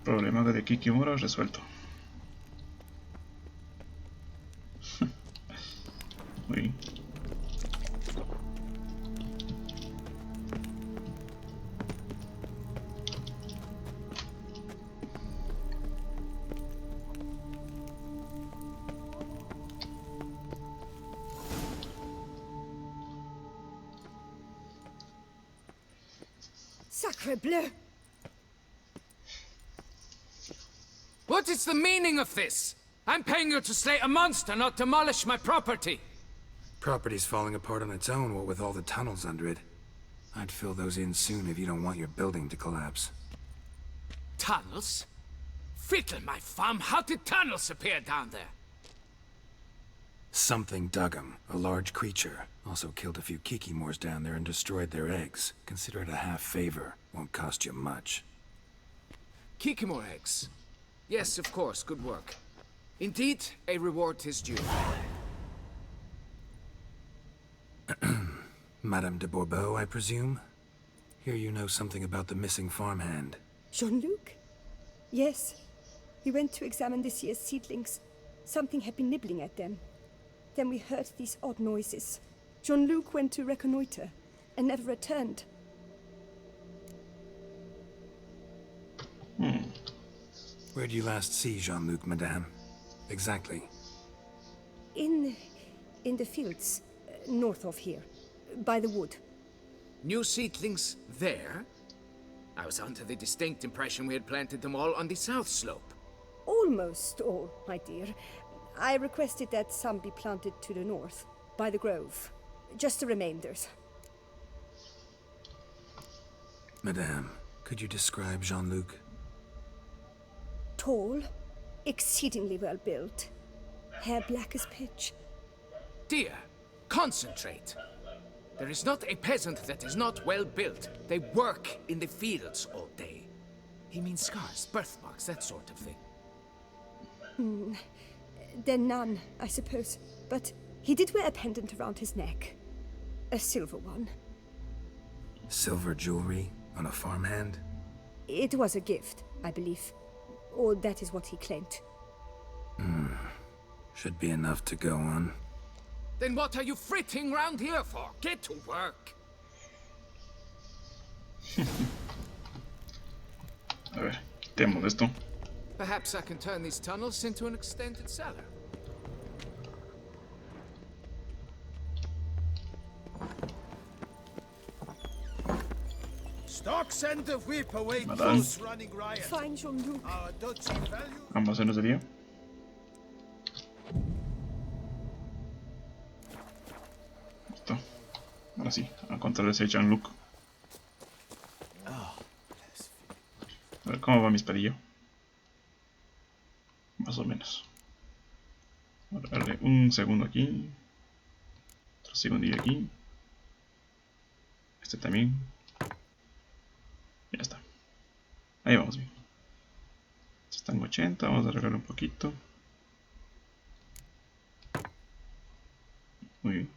Problema de Kikimura resuelto. Muy bien. Sacre bleu! What is the meaning of this? I'm paying you to slay a monster, not demolish my property. Property's falling apart on its own, what with all the tunnels under it. I'd fill those in soon if you don't want your building to collapse. Tunnels? Fiddle my thumb, how did tunnels appear down there? Something dug 'em. A large creature. Also killed a few Kikimores down there and destroyed their eggs. Consider it a half favor. Won't cost you much. Kikimore eggs. Yes, of course, good work. Indeed, a reward is due. Madame de Bourbeau, I presume? Here you know something about the missing farmhand. Jean-Luc? Yes. We went to examine this year's seedlings. Something had been nibbling at them. Then we heard these odd noises. Jean-Luc went to reconnoiter and never returned. Where did you last see Jean-Luc, madame? Exactly. In the fields, north of here, by the wood. New seedlings there? I was under the distinct impression we had planted them all on the south slope. Almost all, my dear. I requested that some be planted to the north, by the grove. Just the remainders. Madame, could you describe Jean-Luc? Tall, exceedingly well built, hair black as pitch. Dear, concentrate. There is not a peasant that is not well built. They work in the fields all day. He means scars, birthmarks, that sort of thing. Then none, I suppose. But he did wear a pendant around his neck. A silver one. Silver jewelry on a farmhand? It was a gift, I believe. Or that is what he claimed. Should be enough to go on. Then what are you fritting round here for? Get to work. A ver, quitemos esto. Perhaps I can turn these tunnels into an extended cellar. Stock send the whip away Madame. those running riot. Fine, Jean-Luc. Our duchy value. Almacenes de día. Listo. Ahora sí, a encontrar ese Jean-Luc. A ver cómo va mi espadillo. Más o menos. Voy a darle un segundo aquí. Otro segundillo aquí. Este también. Ya está. Ahí vamos bien. Están 80, vamos a arreglar un poquito. Muy bien.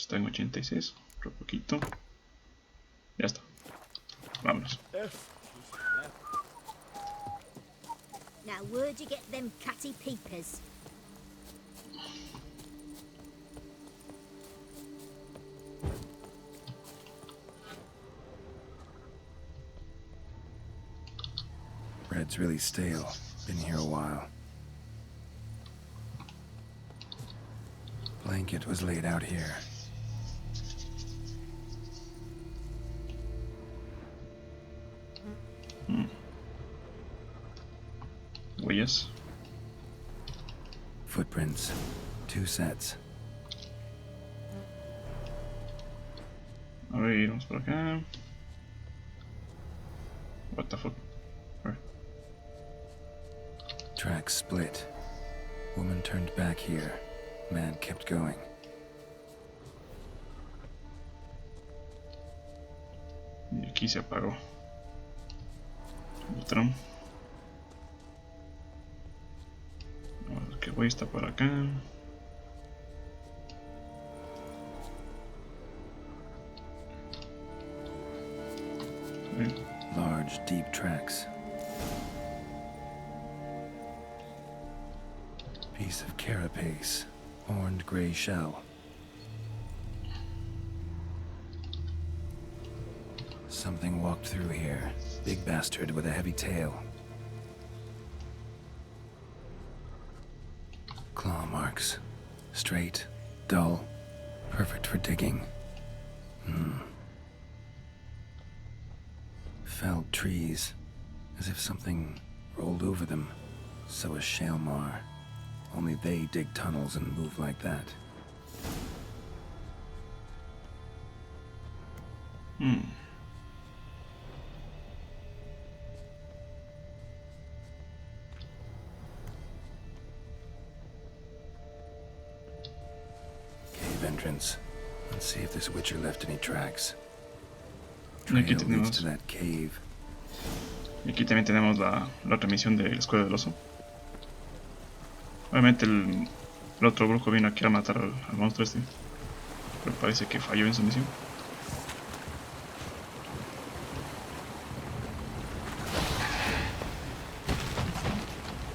Está en 86. Otro poquito. Ya está. Vámonos. Now, where'd you get them catty peepers? Bread's really stale. Been here a while. Blanket was laid out here. Huellas. Footprints. 2 sets. A ver, vamos por acá. What the fuck? Where? Tracks split. Woman turned back here. Man kept going. Y aquí se apagó. Otro. A ver qué güey está por acá. Large, deep tracks. Piece of carapace. Horned gray shell. Something walked through here. Big bastard with a heavy tail. Claw marks. Straight, dull, perfect for digging. Felled trees, as if something rolled over them. So is Shalmar. Only they dig tunnels and move like that. Cave entrance. Let's see if this Witcher left any tracks. Y aquí Trail leads to tenemos, that cave. y aquí también tenemos la otra misión de la escuela del oso. Obviamente el otro brujo vino aquí a matar al monstruo este, pero parece que falló en su misión.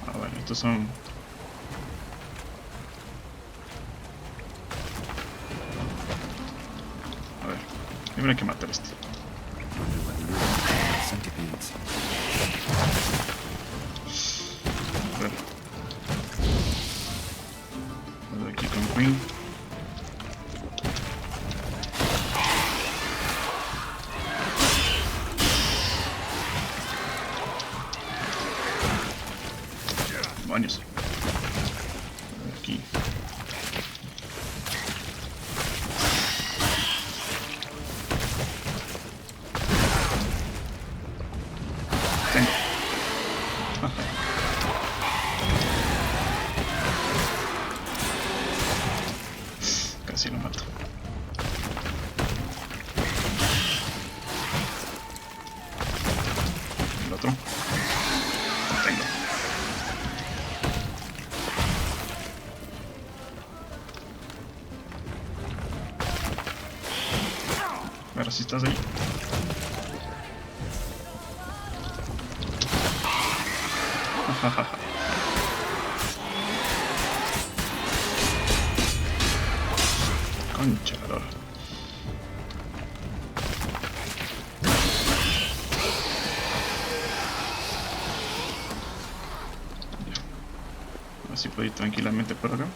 Ah, bueno, estos son... A ver, primero hay que matar a este. Centipedes. A ver. Voy aquí con Queen. Demonios. A ver aquí. Tengo. Casi lo mato. El otro. Lo tengo. Ahora si estás ahí. Concha la lora. Ya. Así puedo ir tranquilamente por acá.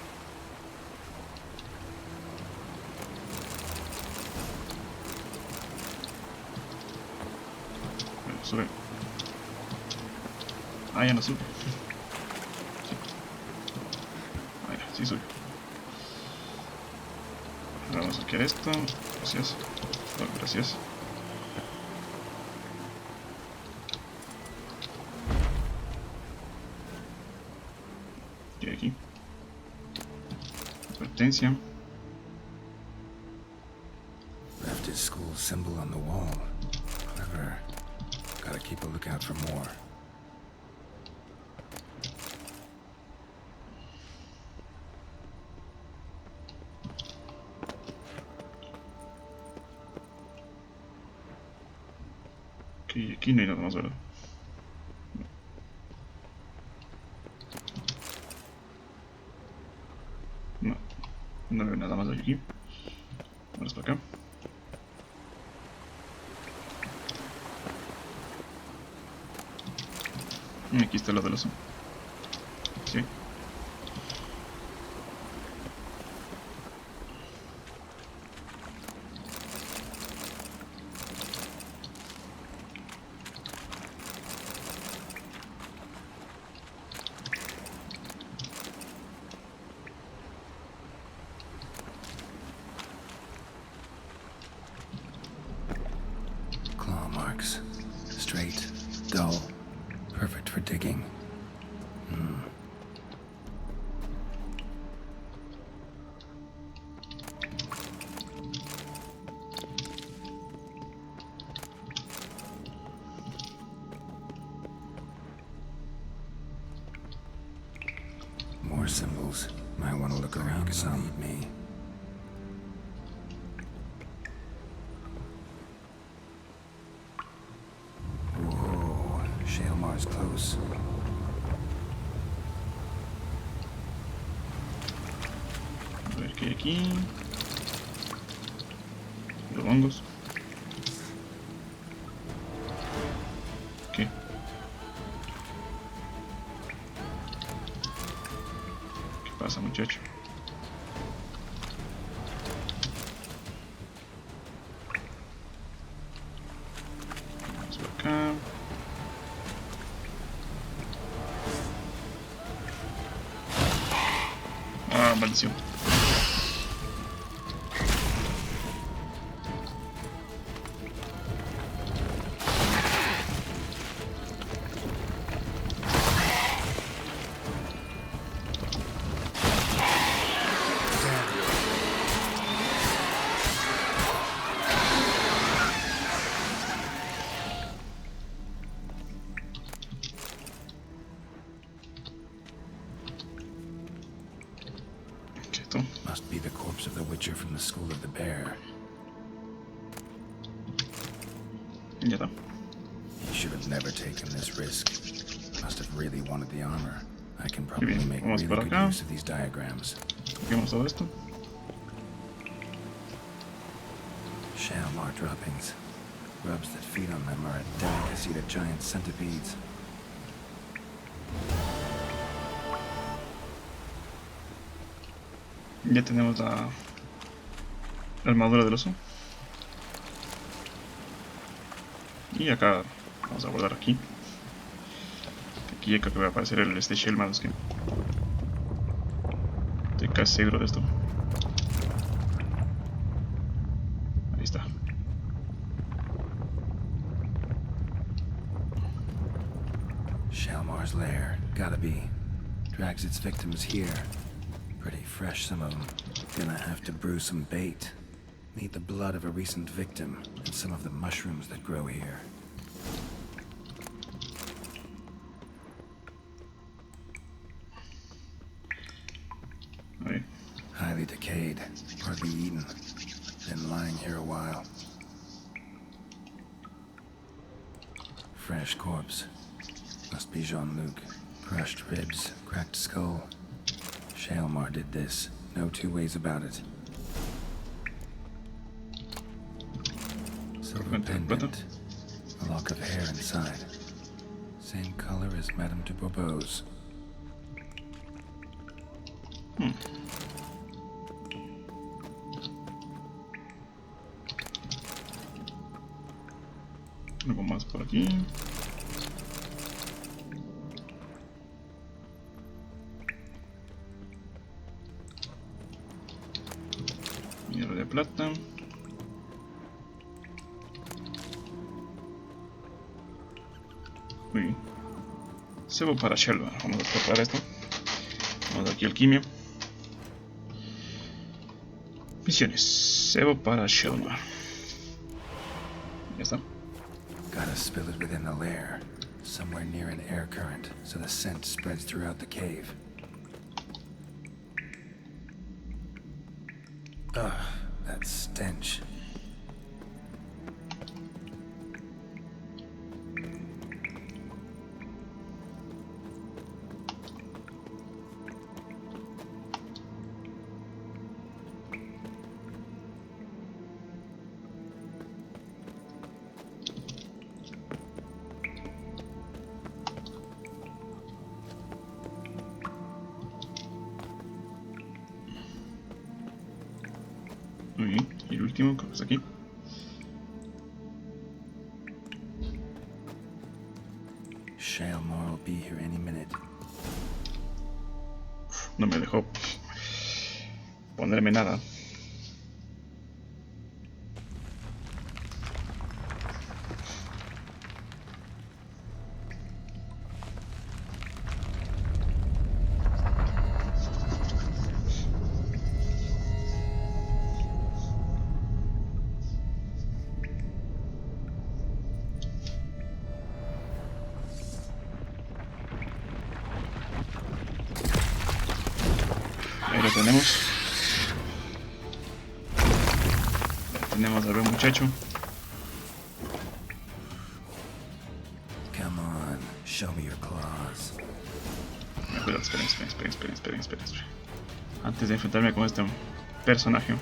Bueno, sube. Ah, ya no sube. Sí. Ah, ya, sí sube. Ahora vamos a sacar esto. Gracias. Oh, gracias. Y aquí. Advertencia. Left his school symbol on the wall. Clever. Gotta keep a lookout for more. Ok, aquí no hay nada más, ¿verdad? No, no veo nada más de aquí. Vamos para acá. Aquí está lo del oso. Sí. Claw marks. Straight, dull, perfect for digging. More symbols. Might want to look around some. Lead me. Whoa, Shaelmar's close. A ver qué hay aquí. Los hongos. ¿Qué? ¿Qué pasa, muchacho? Vamos por acá. Ah, maldición. Quieto. Must be the corpse of the Witcher from the School of the Bear. Ya está. He should have never taken this risk. Must have really wanted the armor. I can probably bien, make vamos really por good acá. use of these diagrams. Copiamos todo esto. Shaelmar droppings. Grubs that feed on them are a delicacy to giant centipedes. Ya tenemos la armadura del oso. Y acá vamos a guardar aquí. Aquí ya creo que va a aparecer el Shaelmar, es que estoy casi seguro de esto. Ahí está. Shaelmar's lair. Gotta be. Drags its victims here. Pretty fresh, some of them. Gonna have to brew some bait. Need the blood of a recent victim and some of the mushrooms that grow here. Ahí. Highly decayed, hardly eaten. Been lying here a while. Fresh corpse. Must be Jean-Luc. Crushed ribs, cracked skull. Shaelmar did this. No two ways about it. Silver pendant. A lock of hair inside. Same color as Madame de Bourbeau's. Algo más por aquí. Hierro de plata. Muy bien. Cebo para Shelva. Vamos a preparar esto. Vamos aquí alquimia. Misiones. Cebo para Shelva. Ya está. Gotta spill it within the lair, somewhere near an air current, so the scent spreads throughout the cave. Ugh, that stench. último, creo que es aquí. Shalemore will be here any minute. No me dejó ponerme nada. Ahí lo tenemos. Ya tenemos al buen muchacho. Come on, show me your claws. Cuidado, esperen. Antes de enfrentarme con este personaje.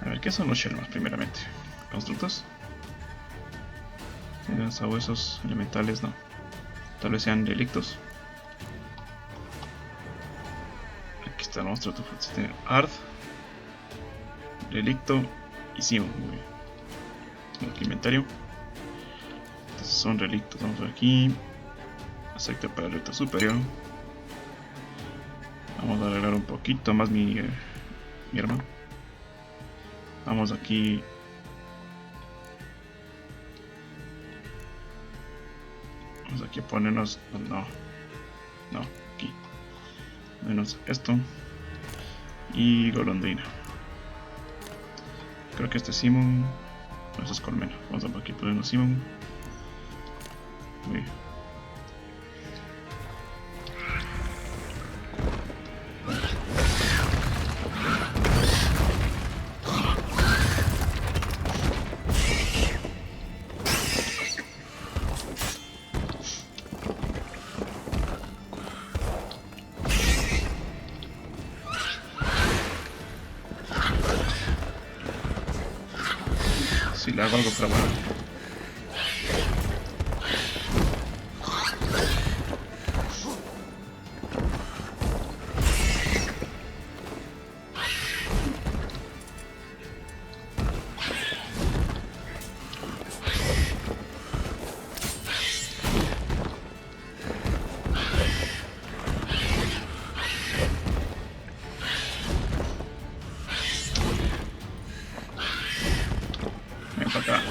A ver, ¿qué son los Shelmas primeramente? ¿Constructos? Sabuesos elementales, no. Tal vez sean relictos. Aquí está el monstruo. Ard, relicto y Simon. Muy bien. El inventario. Entonces son relictos. Vamos por aquí. Acepta para el reto superior. Vamos a arreglar un poquito más mi arma. Vamos aquí. Vamos aquí a ponernos. No, aquí. Menos esto. Y golondrina. Creo que este es Simon. No, este es colmena. Vamos a aquí ponernos Simon. Muy bien. Si le hago algo para bueno. Ven para acá.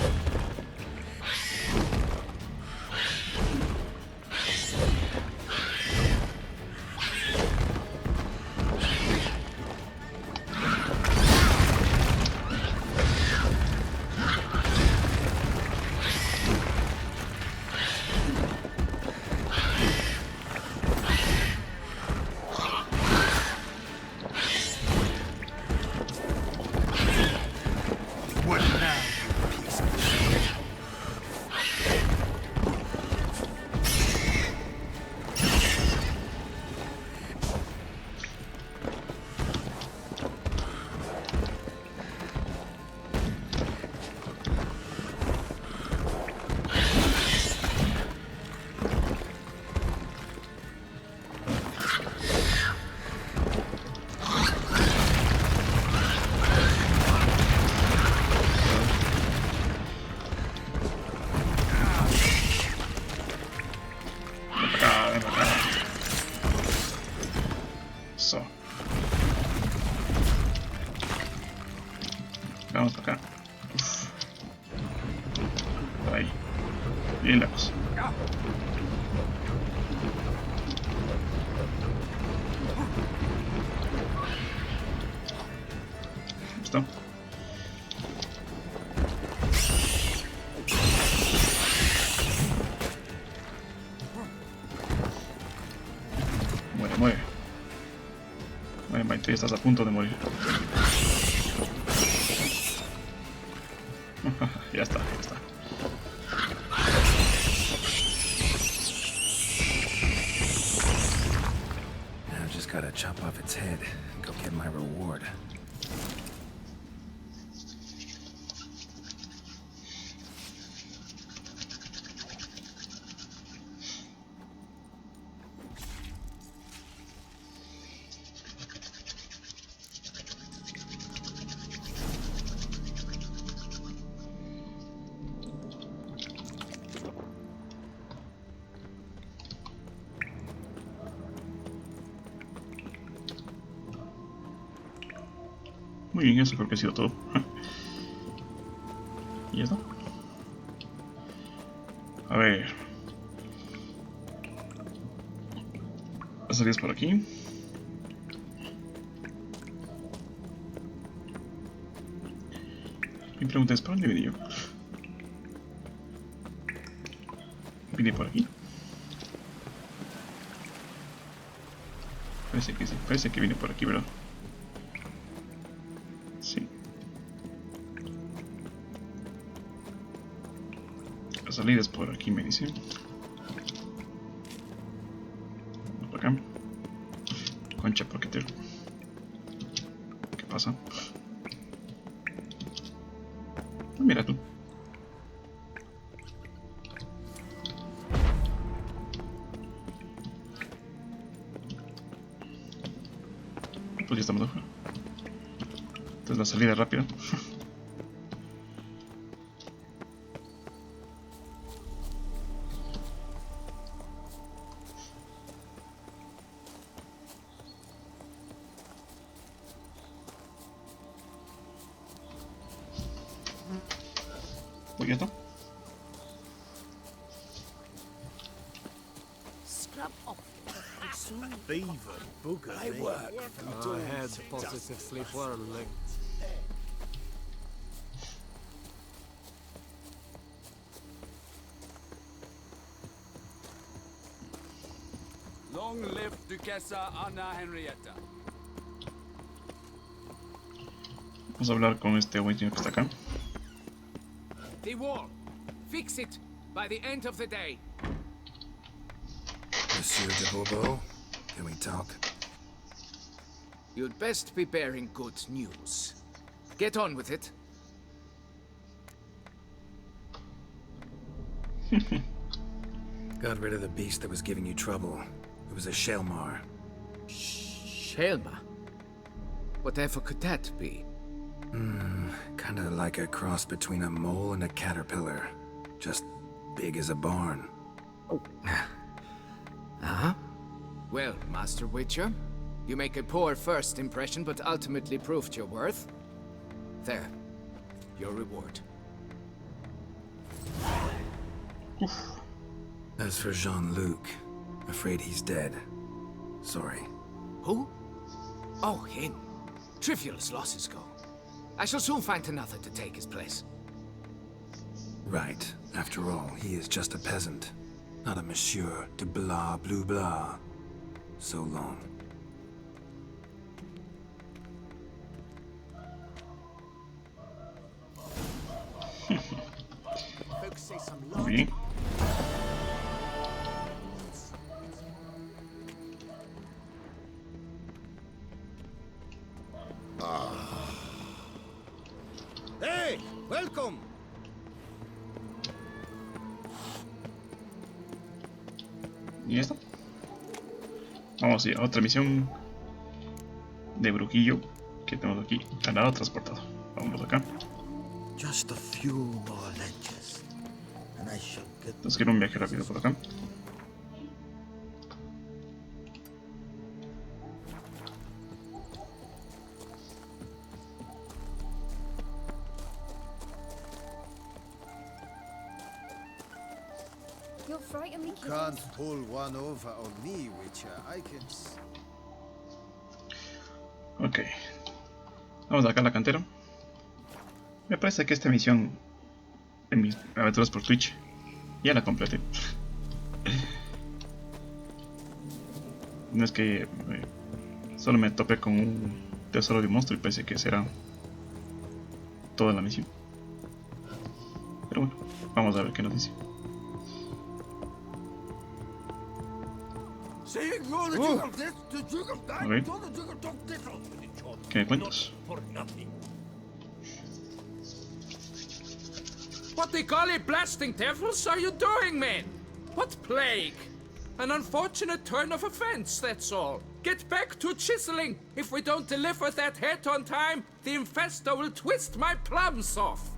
Eso. Vamos para acá. Uf. Por ahí. Bien lejos. ¿Listo? Muere, muere. Muere, Maite, estás a punto de morir. Ya está, ya está. Now I've just gotta chop off its head and go get my reward. Muy bien, eso creo que ha sido todo. Y ya está. A ver. Las salidas por aquí. Mi pregunta es, ¿para dónde vine yo? Vine por aquí. Parece que sí, parece que vine por aquí, ¿verdad? Sí. La salida es por aquí, me dice. Por acá. Concha, ¿por qué te...? ¿Qué pasa? Ah, mira tú. Pues ya estamos afuera. Esta es la salida rápida. Pues ya está. Scrub off. Beaver, bugger. I work. Our heads positively whirling. Long live Duquesa Ana Henrietta. Vamos a hablar con este buen señor que está acá. The wall. Fix it by the end of the day. Monsieur de Bourbeau, can we talk? You'd best be bearing good news. Get on with it. Got rid of the beast that was giving you trouble. It was a Shelmar. Shelma? Whatever could that be? Kinda like a cross between a mole and a caterpillar. Just big as a barn. Uh-huh. Well, Master Witcher, you make a poor first impression, but ultimately proved your worth. There. Your reward. As for Jean-Luc, afraid he's dead. Sorry. Who? Oh, him. Trivial as losses go. I shall soon find another to take his place. Right. After all, he is just a peasant. Not a monsieur de blah blue blah. So long. Folks say some Muy bien. Hey, welcome. Y ya está. Vamos a ir a otra misión de brujillo que tenemos aquí. Ganado transportado. Vamos acá. Just a few more ledges, and I shall get. Entonces quiero un viaje rápido por acá. You'll frighten me, kid. Can't pull one over on me, Witcher. I can. Ok. Vamos acá a la cantera. Me parece que esta misión en mis aventuras por Twitch ya la completé. No es que solo me topé con un tesoro de monstruo y parece que será toda la misión. Pero bueno, vamos a ver qué nos dice. Ok. ¿Qué me cuentas? What the golly blasting devils are you doing, man? What plague? An unfortunate turn of offense, that's all. Get back to chiseling. If we don't deliver that head on time, the infestor will twist my plums off.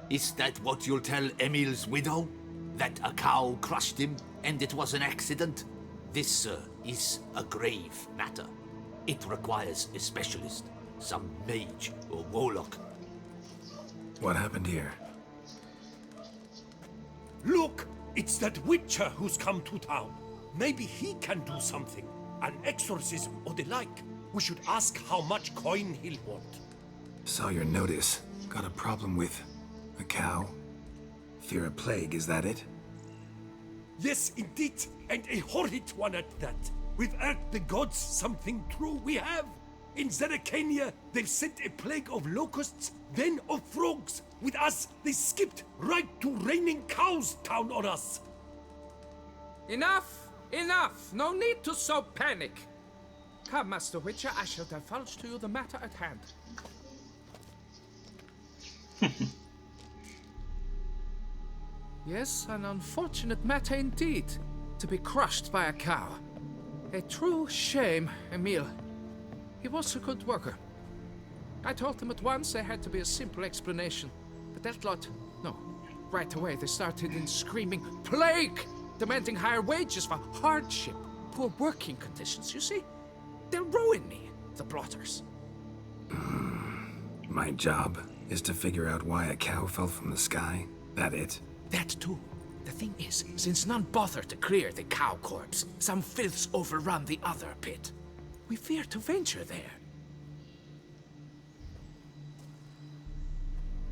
Is that what you'll tell Emil's widow? That a cow crushed him and it was an accident? This, sir, is a grave matter. It requires a specialist, some mage or warlock. What happened here? Look! It's that witcher who's come to town. Maybe he can do something. An exorcism or the like. We should ask how much coin he'll want. Saw your notice. Got a problem with a cow? Fear a plague, is that it? Yes, indeed. And a horrid one at that. We've earned the gods something true, we have. In Zeracania, they've sent a plague of locusts, then of frogs. With us, they skipped right to raining cows down on us. Enough! Enough! No need to so panic. Come, Master Witcher, I shall divulge to you the matter at hand. Yes, an unfortunate matter indeed. To be crushed by a cow. A true shame, Emile. He was a good worker. I told them at once there had to be a simple explanation. But that lot, no. Right away they started in screaming, plague! Demanding higher wages for hardship, poor working conditions, you see? They'll ruin me, the blotters. My job is to figure out why a cow fell from the sky? That it? That too. The thing is, since none bothered to clear the cow corpse, some filths overrun the other pit. We fear to venture there.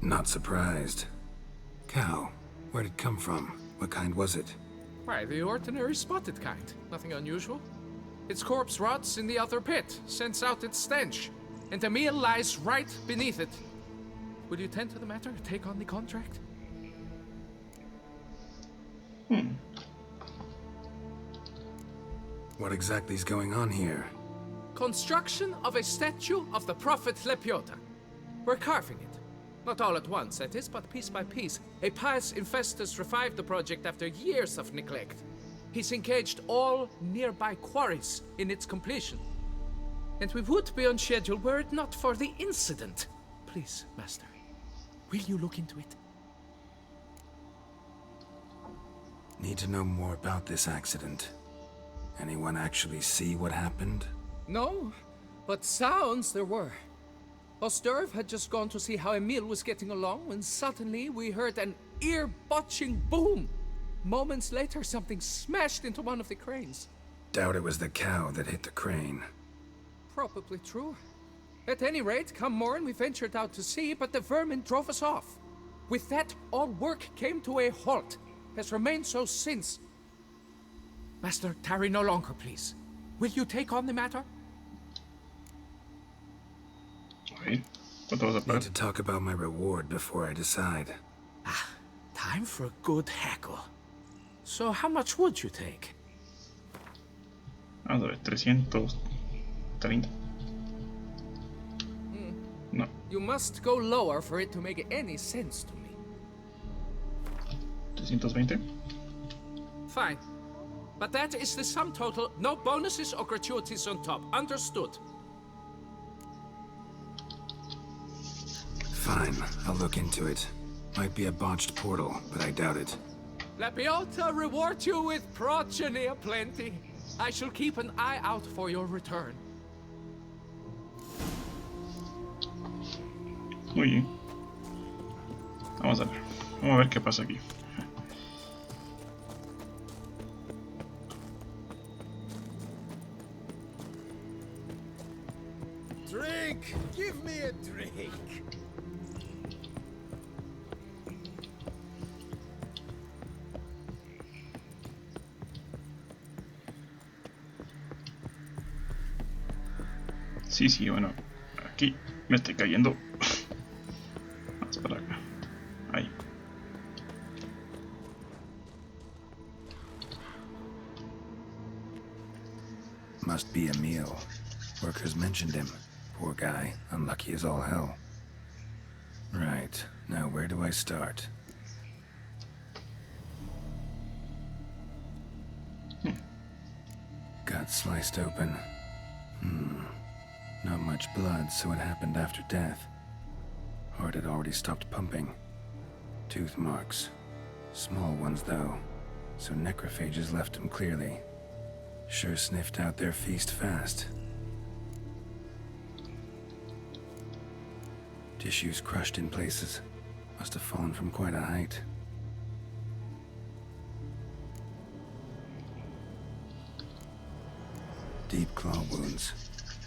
Not surprised. Cow, where'd it come from? What kind was it? Why, the ordinary spotted kind. Nothing unusual. Its corpse rots in the other pit, sends out its stench, and Emile lies right beneath it. Will you tend to the matter, take on the contract? What exactly is going on here? Construction of a statue of the prophet Lepiota. We're carving it. Not all at once, that is, but piece by piece. A pious infestus revived the project after years of neglect. He's engaged all nearby quarries in its completion. And we would be on schedule were it not for the incident. Please, Master, will you look into it? Need to know more about this accident. Anyone actually see what happened? No, but sounds there were. Osterv had just gone to see how Emile was getting along when suddenly we heard an ear-botching boom. Moments later, something smashed into one of the cranes. Doubt it was the cow that hit the crane. Probably true. At any rate, come morn we ventured out to sea, but the vermin drove us off. With that, all work came to a halt. Has remained so since. Master, tarry no longer, please. Will you take on the matter? Wait, what was that? Need to talk about my reward before I decide. Time for a good hackle. So how much would you take? A ver, 330. No. You must go lower for it to make any sense to me. 320. Fine. But that is the sum total. No bonuses or gratuities on top. Understood? Fine, I'll look into it. Might be a botched portal, but I doubt it. Lepiota reward you with progeny aplenty. I shall keep an eye out for your return. Muy bien. Vamos a ver. Vamos a ver qué pasa aquí. Drink! Give me a drink! Sí, bueno. Aquí me estoy cayendo. Vamos para acá. Ahí. Must be Emile. Workers mentioned him. Poor guy. Unlucky as all hell. Right. Now where do I start? Got sliced open. Not much blood, so it happened after death. Heart had already stopped pumping. Tooth marks. Small ones, though, so necrophages left him clearly. Sure sniffed out their feast fast. Tissues crushed in places. Must have fallen from quite a height. Deep claw wounds.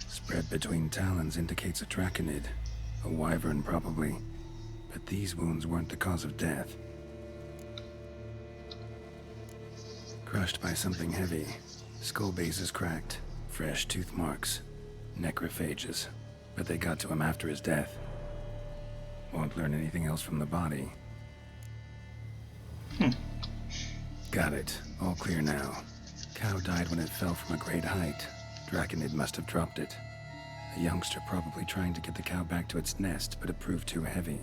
Spread between talons indicates a draconid. A wyvern, probably. But these wounds weren't the cause of death. Crushed by something heavy. Skull base is cracked. Fresh tooth marks. Necrophages. But they got to him after his death. Won't learn anything else from the body. Got it. All clear now. Cow died when it fell from a great height. Draconid must have dropped it. A youngster probably trying to get the cow back to its nest, but it proved too heavy.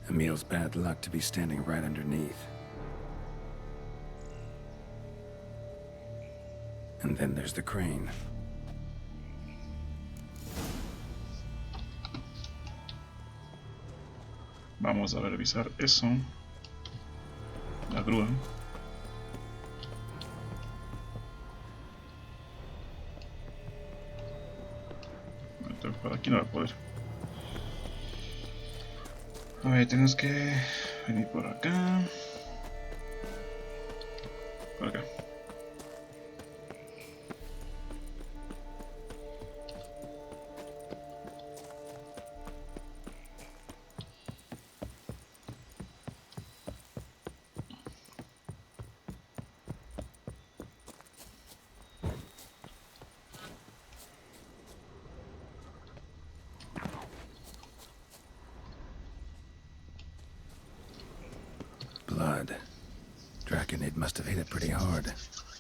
Emil's bad luck to be standing right underneath. And then there's the crane. Vamos a revisar eso. La grúa. Por aquí no va a poder. A ver, tenemos que venir por acá. Por acá. Blood. Draconid must have hit it pretty hard.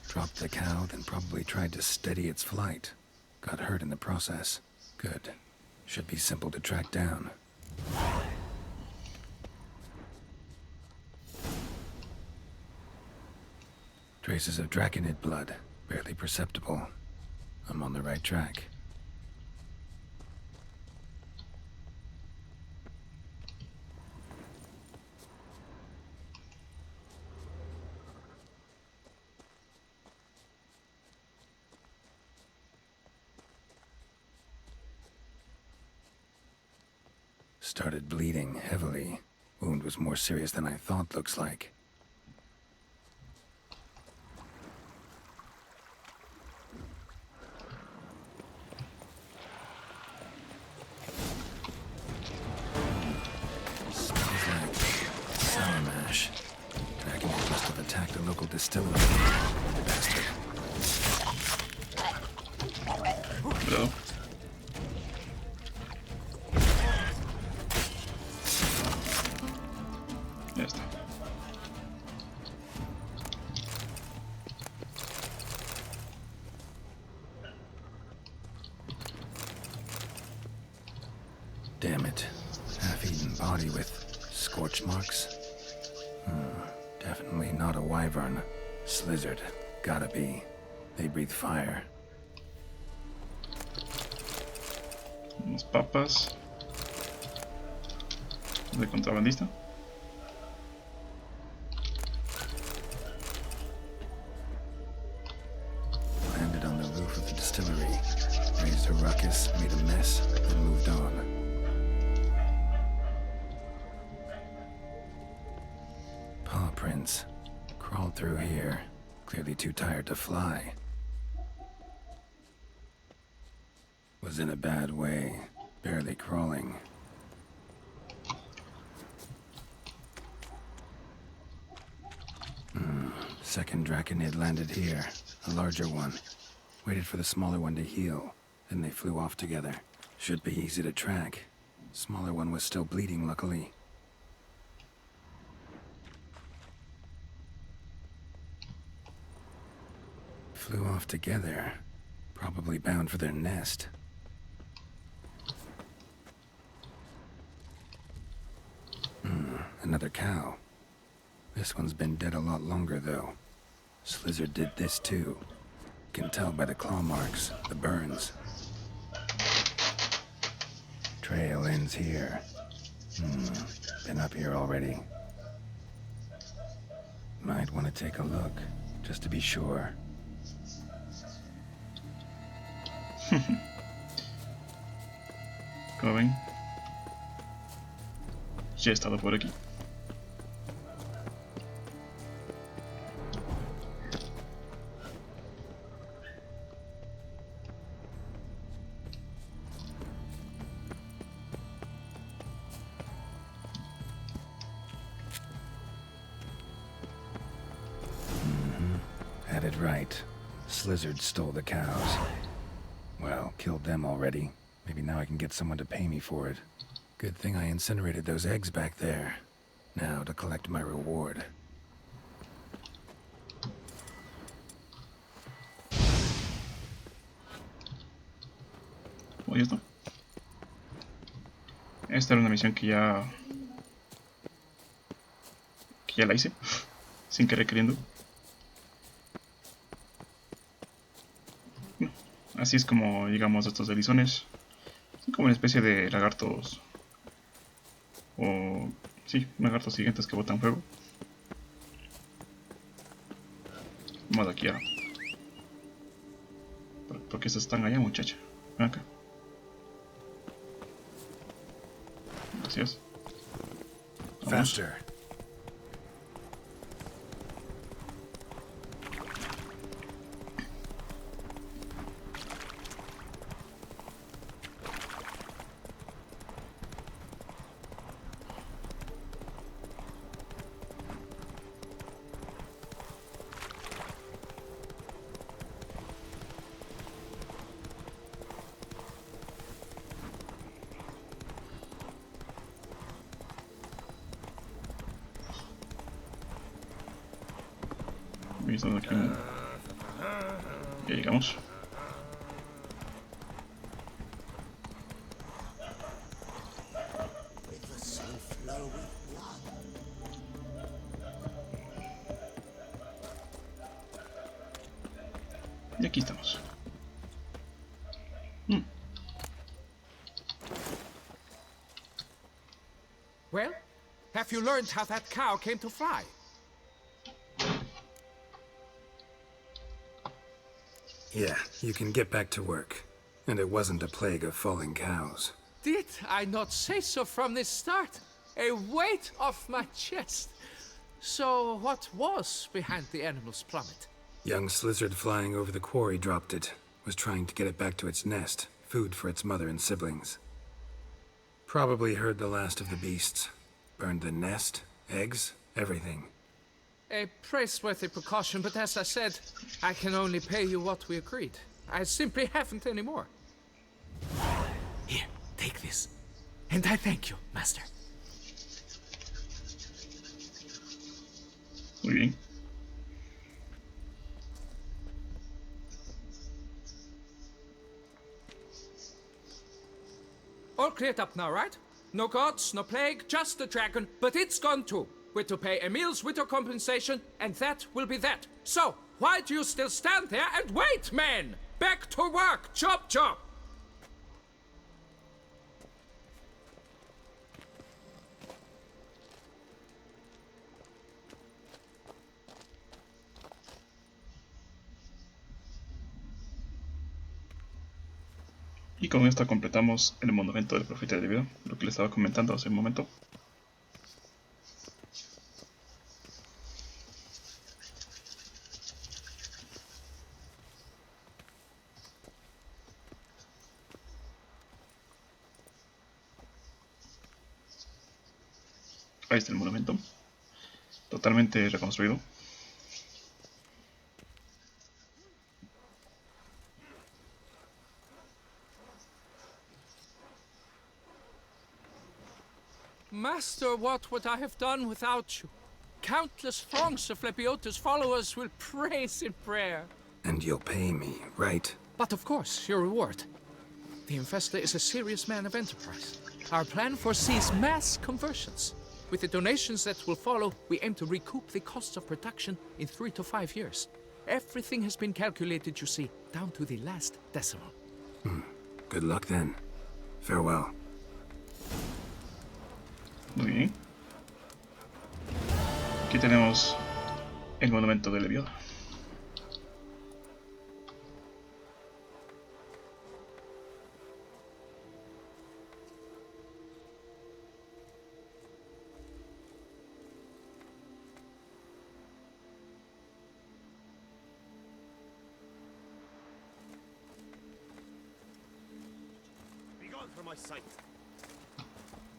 Dropped the cow, then probably tried to steady its flight. Got hurt in the process. Good. Should be simple to track down. Traces of Draconid blood. Barely perceptible. I'm on the right track. Started bleeding heavily. Wound was more serious than I thought, looks like. Smells like sour mash. Dragon must have attacked a local distillery. Bastard. Hello. Ya está. Damn it. Half-eaten body with scorch marks. Definitely not a wyvern. Slizzard. Gotta be. They breathe fire. Unas papas. De contrabandista. Landed on the roof of the distillery. Raised a ruckus, made a mess, and moved on. Paw prints. Crawled through here. Clearly too tired to fly. Was in a bad way. Barely crawling. Second Draconid landed here. A larger one. Waited for the smaller one to heal. Then they flew off together. Should be easy to track. Smaller one was still bleeding, luckily. Flew off together. Probably bound for their nest. Another cow. This one's been dead a lot longer, though. Slizzard did this, too. Can tell by the claw marks, the burns. Trail ends here. Been up here already. Might want to take a look, just to be sure. Going. Ya he estado por aquí. Had it right. Slizzard stole the cows. Well, killed them already. Maybe now I can get someone to pay me for it. Good thing I incinerated those eggs back there. Now to collect my reward. Oye, esto. Esta era una misión que ya la hice. Sin querer queriendo. Bueno, así es como llegamos a estos erizones. Son como una especie de lagartos. O... sí, lagartos gigantes que botan fuego. Vamos de aquí a... ¿Por qué estos están allá, muchacha? Ven acá. Gracias. Vamos. Faster. Estamos aquí. Ya llegamos. Y aquí estamos. Well, have you learned how that cow came to fly? Yeah, you can get back to work. And it wasn't a plague of falling cows. Did I not say so from the start? A weight off my chest. So what was behind the animal's plummet? Young Slizzard flying over the quarry dropped it. Was trying to get it back to its nest. Food for its mother and siblings. Probably heard the last of the beasts. Burned the nest, eggs, everything. A praiseworthy precaution, but as I said, I can only pay you what we agreed. I simply haven't any more. Here, take this. And I thank you, Master. Muy bien. All cleared up now, right? No gods, no plague, just the dragon, but it's gone too. We're to pay Emil's widow compensation, and that will be that. So, why do you still stand there and wait, men? Back to work! Chop, chop! Y con esto completamos el monumento del profeta del video, lo que les estaba comentando hace un momento. Ahí está el monumento, totalmente reconstruido. Master, what would I have done without you? Countless throngs of Lebiota's followers will praise in prayer. And you'll pay me, right? But of course, your reward. The investor is a serious man of enterprise. Our plan foresees mass conversions. With the donations that will follow, we aim to recoup the costs of production in 3 to 5 years. Everything has been calculated, you see, down to the last decimal. Good luck then. Farewell. Muy bien. Aquí tenemos el monumento de Leviota.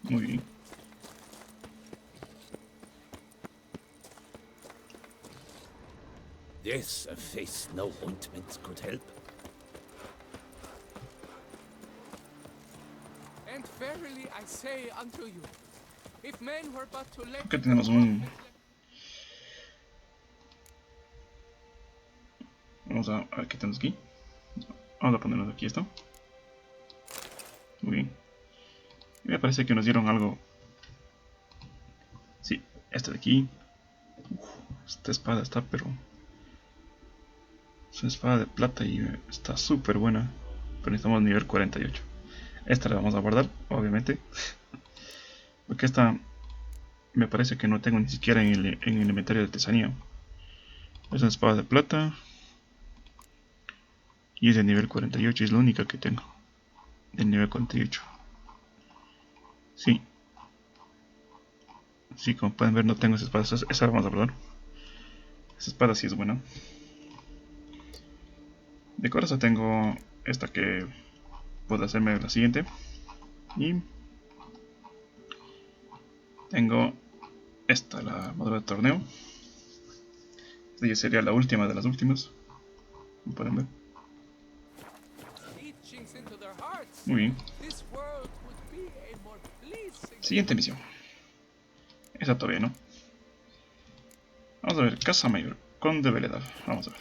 Muy bien. Yes, a face no ointment could help. And verily I say unto you, if men were but to let Acá tenemos un... Vamos a ver qué tenemos aquí. Vamos a ponernos aquí esto. Muy bien. Me parece que nos dieron algo. Sí, este de aquí. Esta espada está, pero... es una espada de plata y está súper buena. Pero necesitamos nivel 48. Esta la vamos a guardar, obviamente. Porque esta me parece que no tengo ni siquiera en el inventario de artesanía. Es una espada de plata. Y es de nivel 48, es la única que tengo. Del nivel 48. Sí. Sí, como pueden ver no tengo esa espada. Esa la vamos a guardar. Esa espada sí es buena. De coraza tengo esta que puedo hacerme la siguiente. Y tengo esta, la armadura de torneo. Esta ya sería la última de las últimas. Como pueden ver. Muy bien. Siguiente misión. Esa todavía no. Vamos a ver, Casa Mayor, Conde Veledal. Vamos a ver.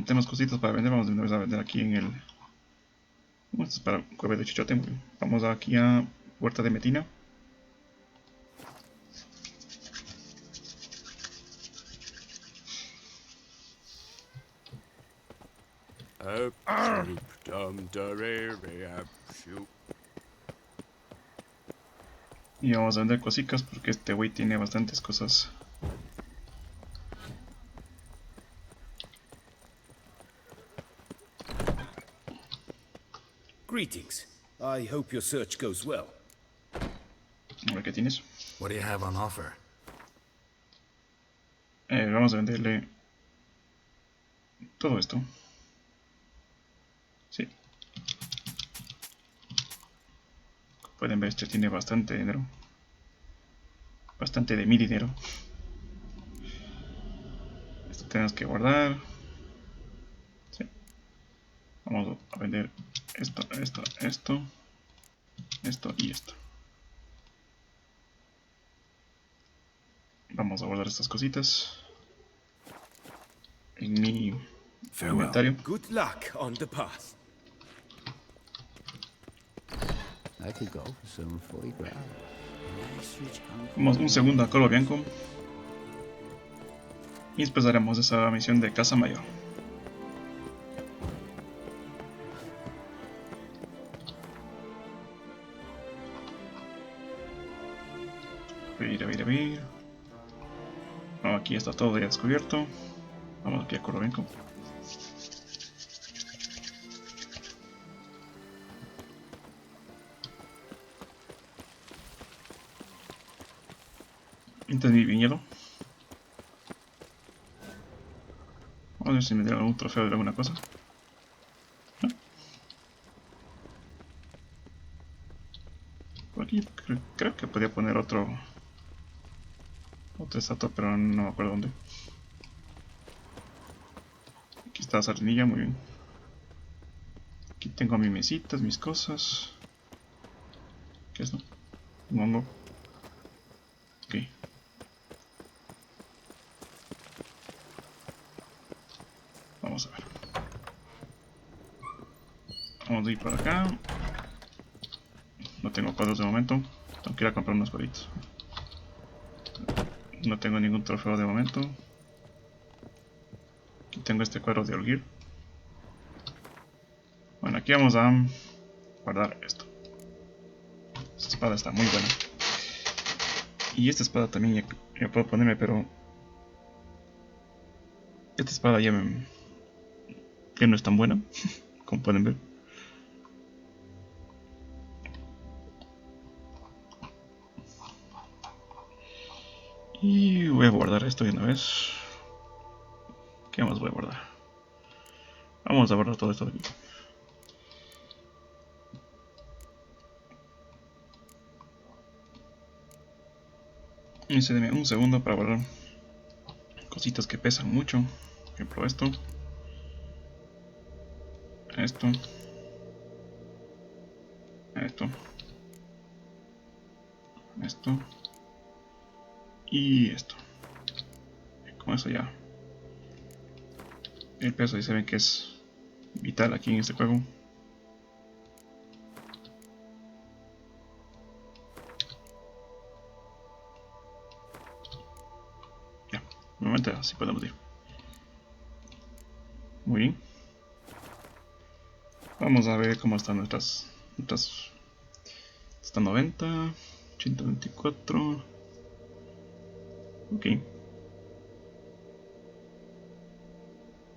Tenemos cositas para vender. Vamos de una vez a vender aquí en el... esto es para Cueva de Chichote. Vamos aquí a Huerta de Metina. Y vamos a vender cositas porque este güey tiene bastantes cosas. Greetings. I hope your search goes well. A ver qué tienes. What do you have on offer? Vamos a venderle todo esto. Sí. Como pueden ver, este tiene bastante dinero. Bastante de mi dinero. Esto tenemos que guardar. Sí. Vamos a vender esto, esto, esto, esto y esto. Vamos a guardar estas cositas en mi inventario. Good luck on the path. I could go for some fully ground. Nice rich Vamos un segundo a Colo Bianco. Y después haremos esa misión de Casa Mayor. A ver. No, aquí está todo ya descubierto. Vamos aquí a Colo Bianco. Este es mi viñedo. Vamos a ver si me dieron algún trofeo de alguna cosa. ¿No? Por aquí creo que podía poner otra estatua, pero no me acuerdo dónde. Aquí está la sardinilla, muy bien. Aquí tengo mis mesitas, mis cosas. ¿Qué es esto? Un hongo. Ok. Vamos a ver. Vamos a ir por acá. No tengo cuadros de momento. Tengo que ir a comprar unos cuadritos. No tengo ningún trofeo de momento. Aquí tengo este cuadro de Olgir. Bueno, aquí vamos a guardar esto. Esta espada está muy buena. Y esta espada también ya puedo ponerme, pero... esta espada ya no es tan buena, como pueden ver. Y voy a guardar esto de una vez. ¿Qué más voy a guardar? Vamos a borrar todo esto de aquí. Y se deme un segundo para borrar cositas que pesan mucho. Por ejemplo esto. Esto. Esto. Esto. Y esto. Con eso ya. El peso ya se ve que es vital aquí en este juego. Ya, nuevamente así podemos ir. Muy bien. Vamos a ver cómo están nuestras está 90, 124. Ok.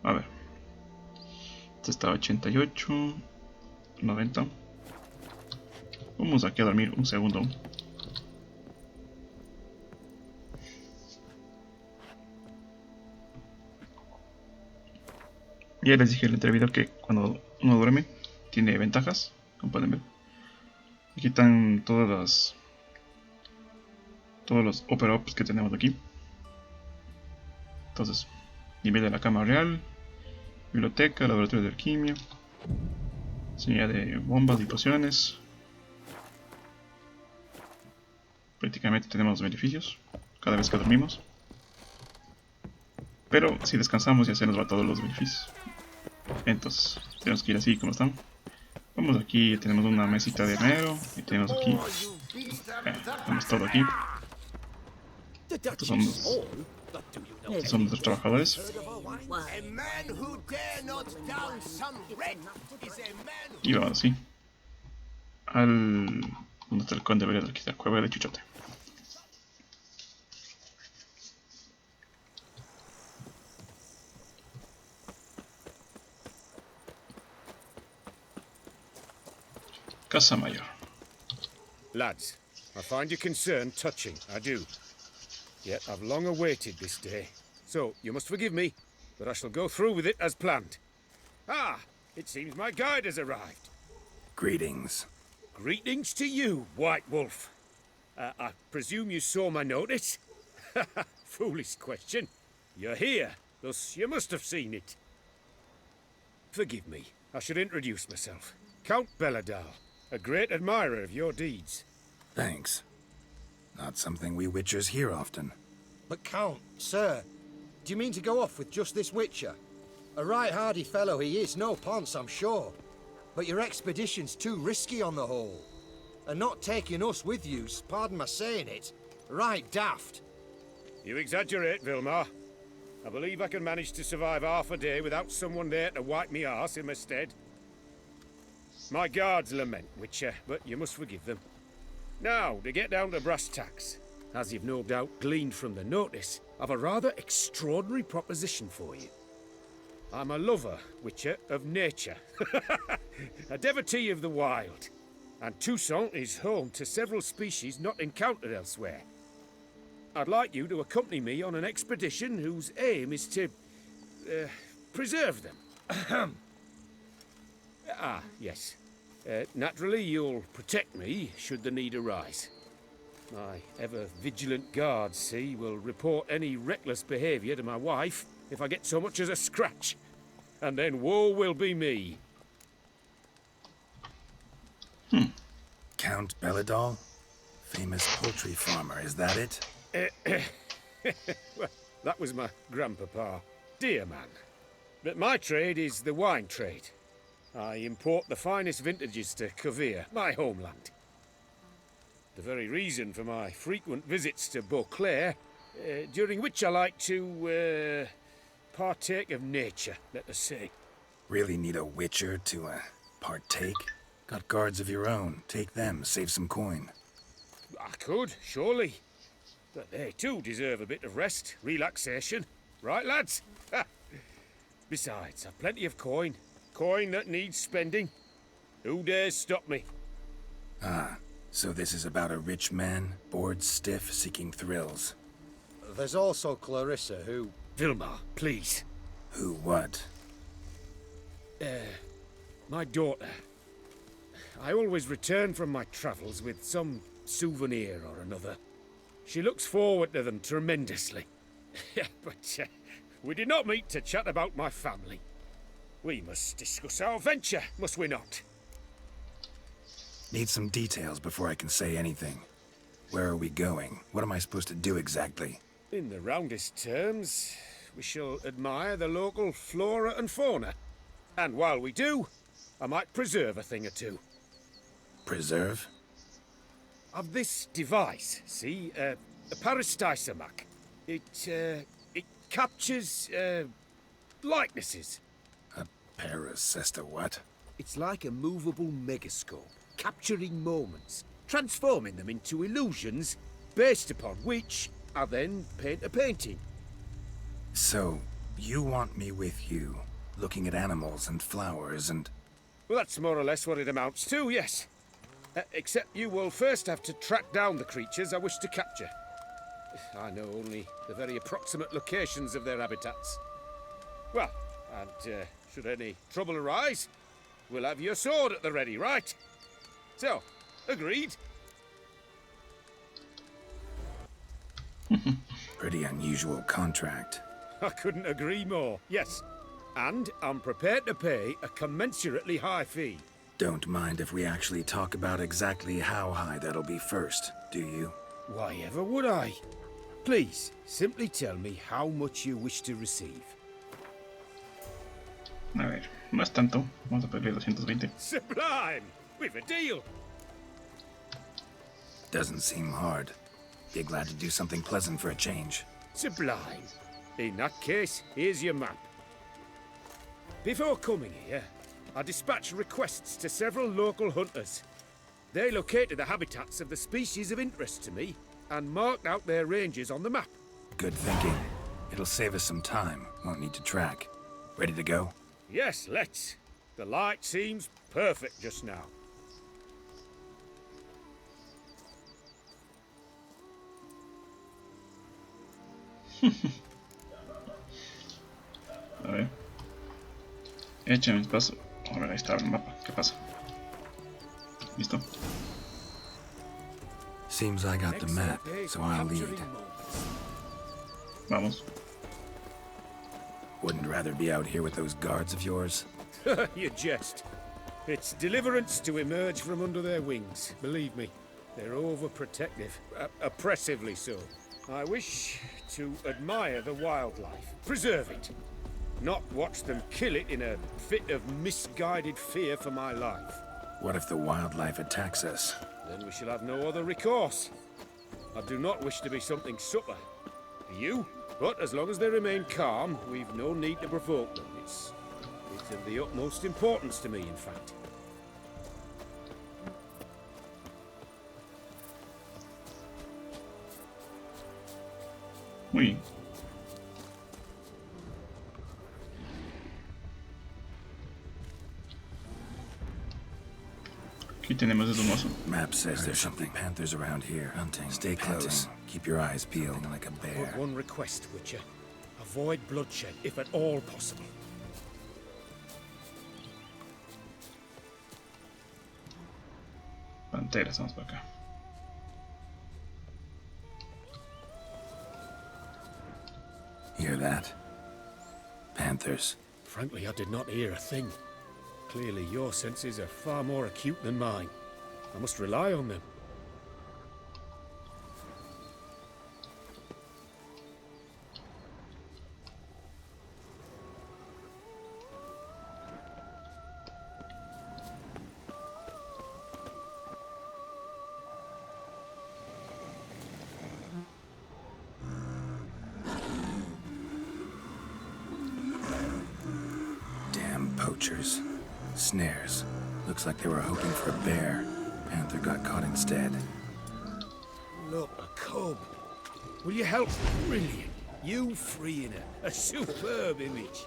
A ver. Este está 88, 90. Vamos aquí a dormir un segundo. Ya les dije en el anterior video que cuando uno duerme tiene ventajas, como pueden ver. Aquí están todos los opera-ups que tenemos aquí. Entonces, nivel de la cama real, biblioteca, laboratorio de alquimia, señal de bombas y pociones. Prácticamente tenemos beneficios cada vez que dormimos. Pero si descansamos ya se nos va todos los beneficios. Entonces, tenemos que ir así como están. Vamos aquí, tenemos una mesita de mero. Y tenemos aquí. Tenemos todo aquí. Estos son nuestros trabajadores. Y vamos así. Donde está el conde de aquí está la cueva de Chuchote. Casa Mayor. Lads, I find your concern touching, I do. Yet I've long awaited this day. So, you must forgive me, but I shall go through with it as planned. Ah, it seems my guide has arrived. Greetings. Greetings to you, White Wolf. I presume you saw my notice? Foolish question. You're here, thus you must have seen it. Forgive me, I should introduce myself. Count Belladal, a great admirer of your deeds. Thanks. Not something we Witchers hear often. But Count, sir, do you mean to go off with just this Witcher? A right hardy fellow he is, no ponce, I'm sure. But your expedition's too risky on the whole. And not taking us with you's, pardon my saying it, right daft. You exaggerate, Vilmar. I believe I can manage to survive half a day without someone there to wipe me arse in my stead. My guards lament, Witcher, but you must forgive them. Now, to get down to brass tacks. As you've no doubt gleaned from the notice, I've a rather extraordinary proposition for you. I'm a lover, Witcher, of nature. A devotee of the wild. And Toussaint is home to several species not encountered elsewhere. I'd like you to accompany me on an expedition whose aim is to... preserve them. Ah, yes. Naturally, you'll protect me should the need arise. My ever-vigilant guards, see, will report any reckless behaviour to my wife if I get so much as a scratch. And then woe will be me. Count Belladal? Famous poultry farmer, is that it? Well, that was my grandpapa. Dear man. But my trade is the wine trade. I import the finest vintages to Covere, my homeland. The very reason for my frequent visits to Beauclair, during which I like to, partake of nature, let us say. Really need a Witcher to, partake? Got guards of your own. Take them, save some coin. I could, surely. But they too deserve a bit of rest, relaxation. Right, lads? Besides, I've plenty of coin. Coin that needs spending. Who dares stop me? Ah, so this is about a rich man, bored stiff, seeking thrills. There's also Clarissa, who... Vilmar, please. Who what? My daughter. I always return from my travels with some souvenir or another. She looks forward to them tremendously. But we did not meet to chat about my family. We must discuss our venture, must we not? Need some details before I can say anything. Where are we going? What am I supposed to do exactly? In the roundest terms, we shall admire the local flora and fauna. And while we do, I might preserve a thing or two. Preserve? Of this device, see, a parastisomac. It captures, likenesses. A parasesta what? It's like a movable megascope, capturing moments, transforming them into illusions, based upon which I then paint a painting. So, you want me with you, looking at animals and flowers and... Well, that's more or less what it amounts to, yes. Except you will first have to track down the creatures I wish to capture. I know only the very approximate locations of their habitats. Well, and should any trouble arise, we'll have your sword at the ready, right? So, agreed? Pretty unusual contract. I couldn't agree more, yes. And I'm prepared to pay a commensurately high fee. Don't mind if we actually talk about exactly how high that'll be first, do you? Why ever would I? Please, simply tell me how much you wish to receive. A ver, no es tanto. Vamos a pedir 220. Sublime! We've a deal! Doesn't seem hard. Be glad to do something pleasant for a change. Sublime. In that case, here's your map. Before coming here, I dispatched requests to several local hunters. They located the habitats of the species of interest to me and marked out their ranges on the map. Good thinking. It'll save us some time. Won't need to track. Ready to go? Yes, let's. The light seems perfect just now. A ver. Échame el paso. A ver, ahí está el mapa. ¿Qué pasa? Listo. Seems I got the map, so I'll lead. Vamos. Wouldn't rather be out here with those guards of yours? You jest. It's deliverance to emerge from under their wings. Believe me, they're overprotective. Oppressively so. I wish to admire the wildlife. Preserve it. Not watch them kill it in a fit of misguided fear for my life. What if the wildlife attacks us? Then we shall have no other recourse. I do not wish to be something subtle. Do you? But as long as they remain calm, we've no need to provoke them. It's of the utmost importance to me, in fact. Muy bien. Aquí tenemos el mozo. Map says there's something. Panthers around here. Hunting. Stay close. Keep your eyes peeled like a bear. But one request, Witcher. Avoid bloodshed, if at all possible. Panteras, vamos para acá. Hear that? Panthers. Frankly, I did not hear a thing. Clearly, your senses are far more acute than mine. I must rely on them. Poachers. Snares. Looks like they were hoping for a bear. Panther got caught instead. Look, a cub. Will you help? Brilliant. You freeing her. A superb image.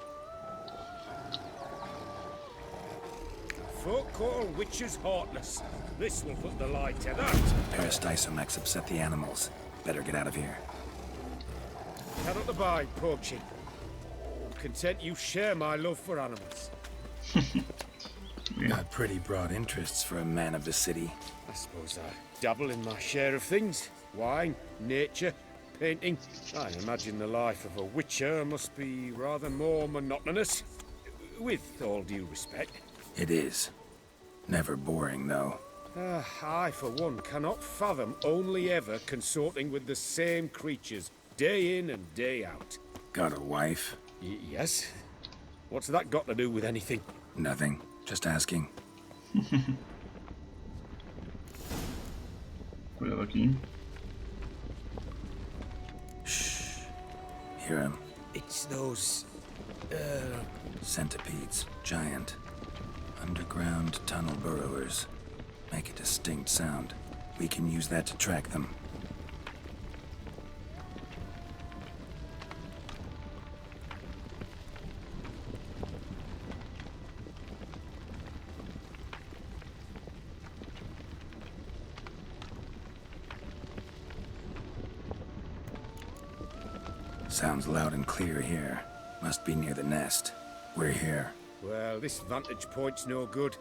Folk call witches heartless. This will put the light to that. Parastisomacs upset the animals. Better get out of here. Cannot abide poaching. I'm content you share my love for animals. Got pretty broad interests for a man of the city. I suppose I dabble in my share of things. Wine, nature, painting. I imagine the life of a witcher must be rather more monotonous. With all due respect. It is. Never boring, though. I, for one, cannot fathom only ever consorting with the same creatures, day in and day out. Got a wife? Yes. What's that got to do with anything? Nothing. Just asking. Cuidado aquí. Shh. Hear him. It's those... Centipedes. Giant. Underground tunnel burrowers. Make a distinct sound. We can use that to track them. Sounds loud and clear here. Must be near the nest. We're here. Well, this vantage point's no good.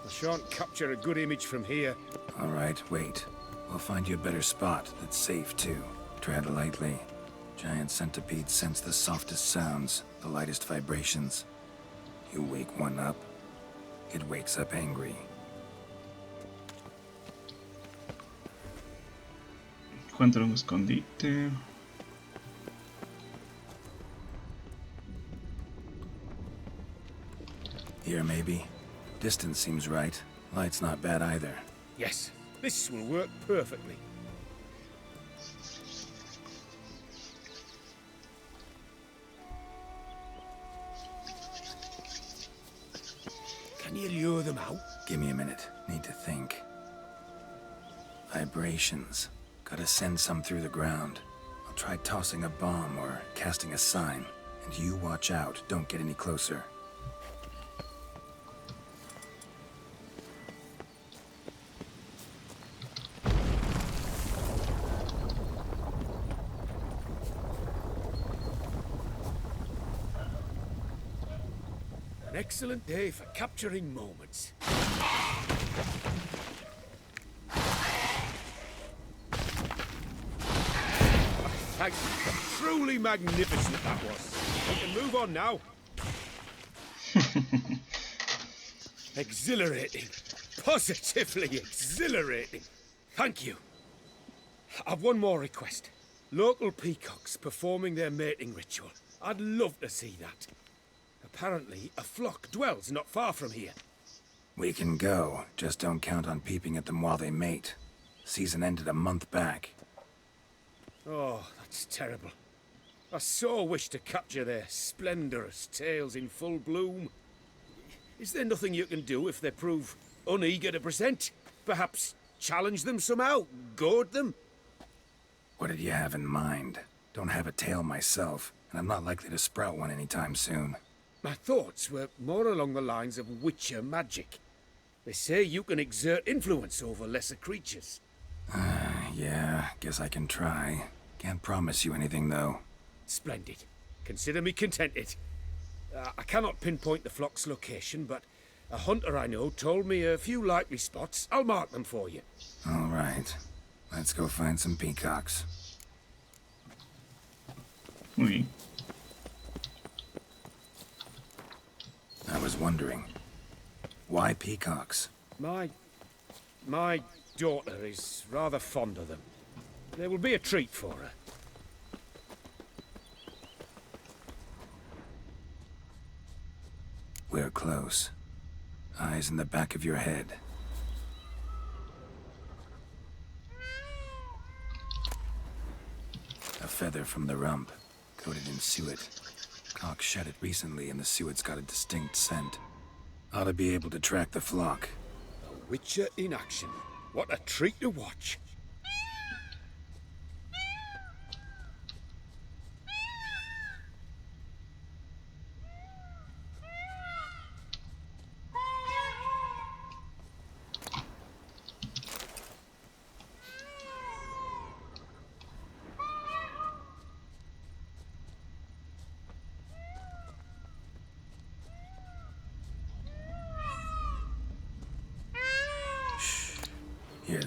I shan't capture a good image from here. All right, wait. We'll find you a better spot that's safe, too. Tread lightly. Giant centipedes sense the softest sounds, the lightest vibrations. You wake one up, it wakes up angry. Encuentra un escondite. Here, maybe. Distance seems right. Light's not bad either. Yes, this will work perfectly. Can you lure them out? Give me a minute. Need to think. Vibrations. Gotta send some through the ground. I'll try tossing a bomb or casting a sign. And you watch out. Don't get any closer. An excellent day for capturing moments. Thank you. Truly magnificent that was. We can move on now. Exhilarating. Positively exhilarating. Thank you. I've one more request. Local peacocks performing their mating ritual. I'd love to see that. Apparently, a flock dwells not far from here. We can go. Just don't count on peeping at them while they mate. Season ended a month back. Oh, that's terrible. I so wish to capture their splendorous tails in full bloom. Is there nothing you can do if they prove uneager to present? Perhaps challenge them somehow? Goad them? What did you have in mind? Don't have a tail myself, and I'm not likely to sprout one anytime soon. My thoughts were more along the lines of witcher magic. They say you can exert influence over lesser creatures. Yeah, guess I can try. Can't promise you anything, though. Splendid. Consider me contented. I cannot pinpoint the flock's location, but a hunter I know told me a few likely spots. I'll mark them for you. All right. Let's go find some peacocks. Oui. I was wondering, why peacocks? My daughter is rather fond of them. They will be a treat for her. We're close. Eyes in the back of your head. A feather from the rump, coated in suet. Cock shed it recently and the suet's got a distinct scent. Ought to be able to track the flock. A witcher in action. What a treat to watch.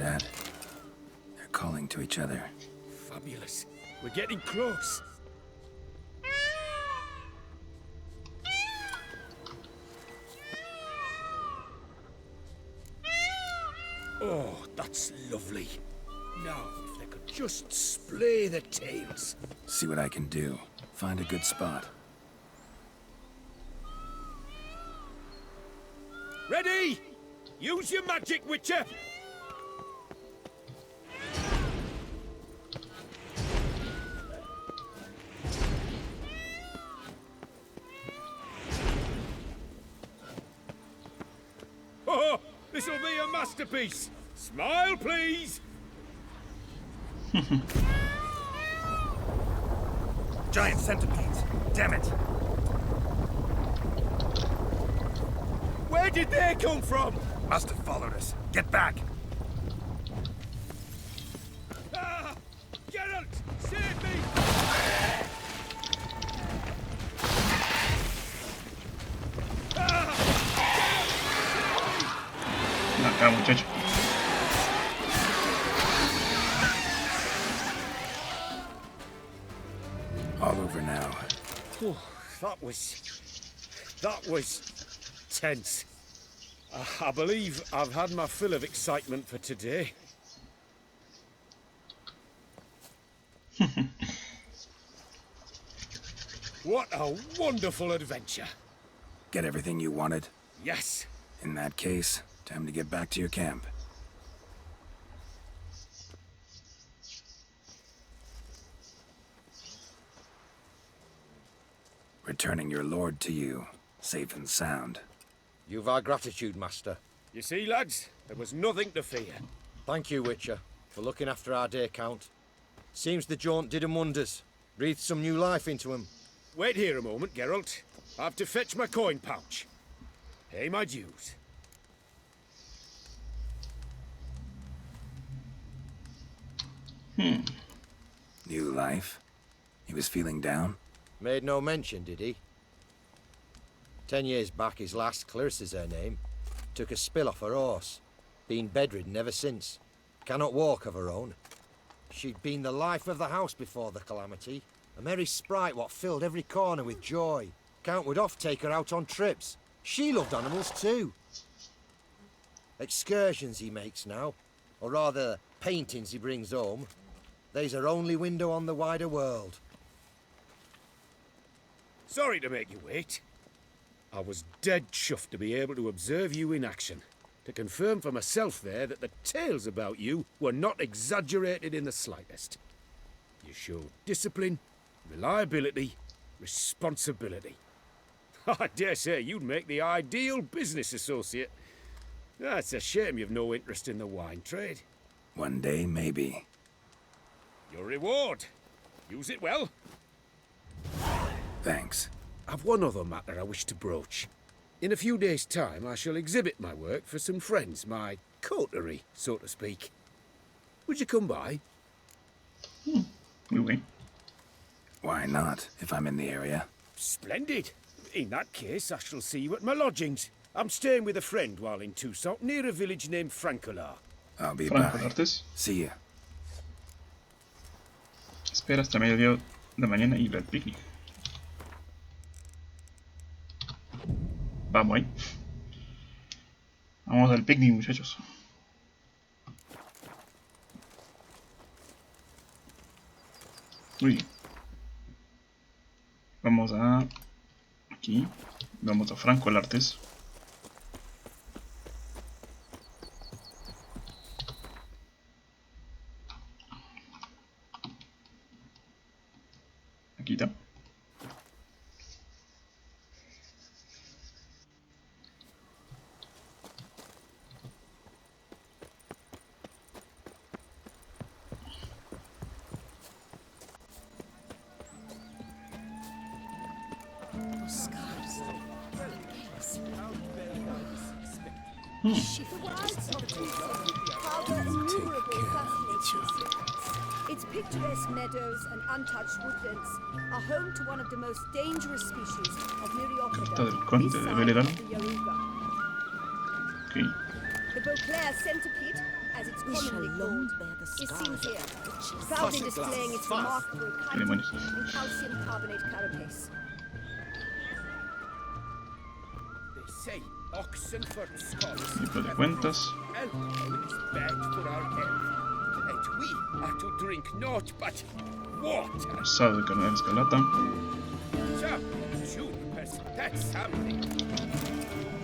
that? They're calling to each other. Fabulous. We're getting close. Oh, that's lovely. Now, if they could just splay the tails. See what I can do. Find a good spot. Ready? Use your magic, Witcher! Oh, this'll be a masterpiece! Smile, please! Giant centipedes! Damn it! Where did they come from? Must have followed us. Get back! Ah! Geralt! Save me! Acá, muchacho. All over now. Oh, that was tense. I believe I've had my fill of excitement for today. What a wonderful adventure. Get everything you wanted? Yes. In that case, time to get back to your camp. Returning your lord to you, safe and sound. You've our gratitude, Master. You see, lads, there was nothing to fear. Thank you, Witcher, for looking after our day count. Seems the jaunt did 'em wonders. Breathed some new life into 'em. Wait here a moment, Geralt. I have to fetch my coin pouch. Pay my dues. New life? He was feeling down? Made no mention, did he? 10 years back, his last, Clarissa's her name, took a spill off her horse. Been bedridden ever since. Cannot walk of her own. She'd been the life of the house before the calamity. A merry sprite what filled every corner with joy. Count would oft take her out on trips. She loved animals too. Excursions he makes now, or rather, paintings he brings home. They's her only window on the wider world. Sorry to make you wait. I was dead chuffed to be able to observe you in action. To confirm for myself there that the tales about you were not exaggerated in the slightest. You showed discipline, reliability, responsibility. I dare say you'd make the ideal business associate. It's a shame you've no interest in the wine trade. One day, maybe. Your reward. Use it well. Thanks. I've one other matter I wish to broach. In a few days' time, I shall exhibit my work for some friends, my coterie, so to speak. Would you come by? Oui. Why not, if I'm in the area? Splendid. In that case, I shall see you at my lodgings. I'm staying with a friend while in Toussaint, near a village named Francolar. I'll be back. See ya. Espera hasta mediodía de mañana y ir al picnic. Vamos ahí. Vamos al picnic, muchachos. Muy bien. Vamos a... aquí. Vamos a Franco el Artes. Aquí está. Its picturesque meadows and untouched woodlands are home to one of the most dangerous species of Myriopodon, del conde de Veledano. the Yaruga. Okay. The Beauclair centipede, as it's commonly called, is seen here, proudly displaying its remarkable chitin and calcium carbonate carapace. They say Oxenford scholars Tipo de cuentas. alcohol is bad for our health, and we are to drink naught but water. Asado de carne de escalata. That's something.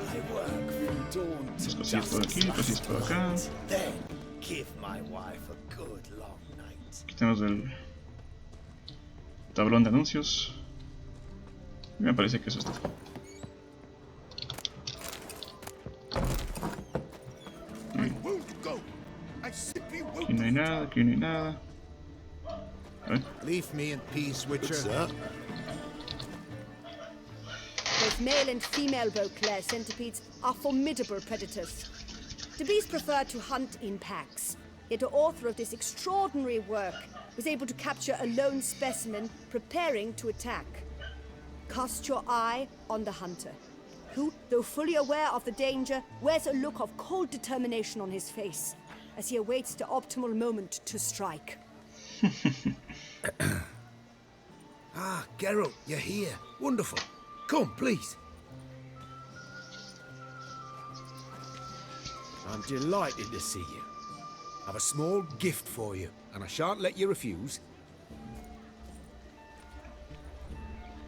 I work from dawn to Cositas por aquí, cositas por acá. then give my wife a good long night. Aquí tenemos el tablón de anuncios. Y me parece que eso es todo. Aquí no hay nada, aquí no hay nada. A ver. Leave me in peace, Witcher. Both male and female Beauclair centipedes are formidable predators. The beast preferred to hunt in packs, yet the author of this extraordinary work was able to capture a lone specimen preparing to attack. Cast your eye on the hunter, who, though fully aware of the danger, wears a look of cold determination on his face as he awaits the optimal moment to strike. Ah, Geralt, you're here. Wonderful. Come, please. I'm delighted to see you. I've a small gift for you, and I shan't let you refuse.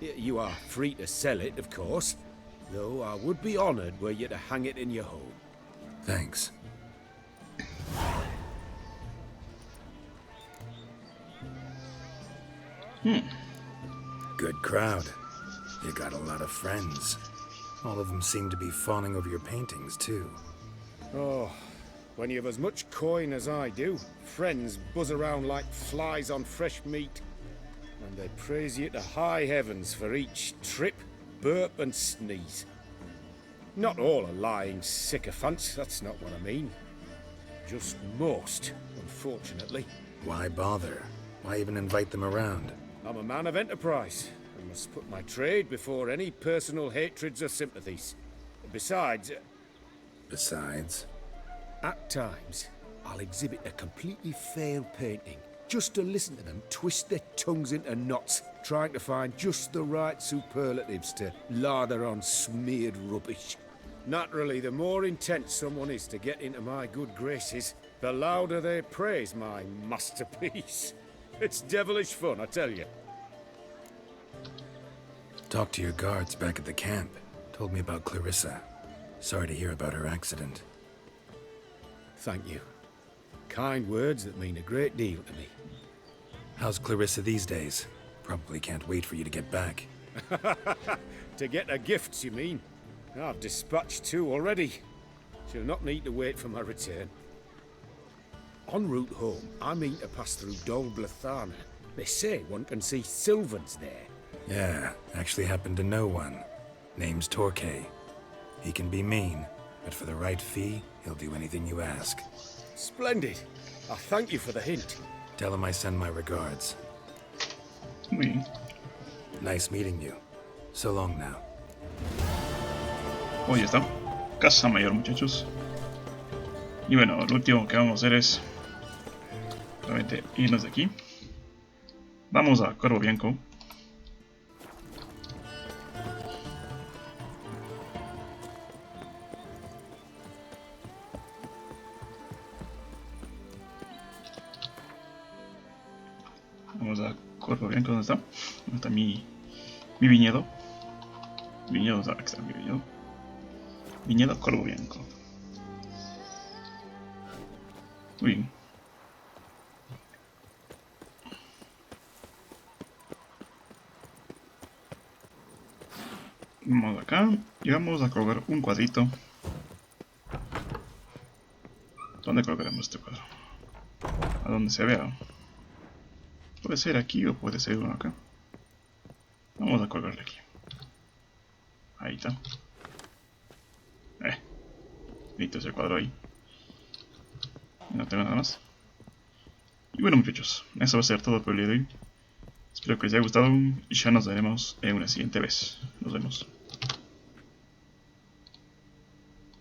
You are free to sell it, of course, though I would be honoured were you to hang it in your home. Thanks. Good crowd. You got a lot of friends. All of them seem to be fawning over your paintings, too. Oh, when you have as much coin as I do, friends buzz around like flies on fresh meat. And they praise you to high heavens for each trip, burp and sneeze. Not all are lying sycophants, that's not what I mean. Just most, unfortunately. Why bother? Why even invite them around? I'm a man of enterprise. I must put my trade before any personal hatreds or sympathies. Besides... At times, I'll exhibit a completely failed painting, just to listen to them twist their tongues into knots, trying to find just the right superlatives to lather on smeared rubbish. Naturally, the more intent someone is to get into my good graces, the louder they praise my masterpiece. It's devilish fun, I tell you. Talked to your guards back at the camp. Told me about Clarissa. Sorry to hear about her accident. Thank you. Kind words that mean a great deal to me. How's Clarissa these days? Probably can't wait for you to get back. To get her gifts, you mean? I've dispatched 2 already. She'll not need to wait for my return. En route home, I mean to pass through Dol Blathana. They say one can see Sylvans there. Yeah, actually happen to know one. Name's Torquay. He can be mean, but for the right fee, he'll do anything you ask. Splendid. I thank you for the hint. Tell him I send my regards. Muy Nice meeting you. So long now. Oh, ya está. Casa mayor, muchachos. Y bueno, lo último que vamos a hacer es realmente irnos de aquí. Vamos a Corvo Bianco. Vamos a Corvo Bianco, ¿dónde está? ¿Dónde está mi viñedo? Viñedo, aquí está mi viñedo. Viñedo Corvo Bianco. Muy bien. Vamos acá y vamos a colgar un cuadrito. ¿Dónde colgaremos este cuadro? A donde se vea. Puede ser aquí o puede ser uno acá. Vamos a colgarle aquí. Ahí está. Listo ese cuadro ahí. No tengo nada más. Y bueno, muchachos, eso va a ser todo por el día de hoy. Espero que les haya gustado y ya nos veremos en una siguiente vez. Nos vemos.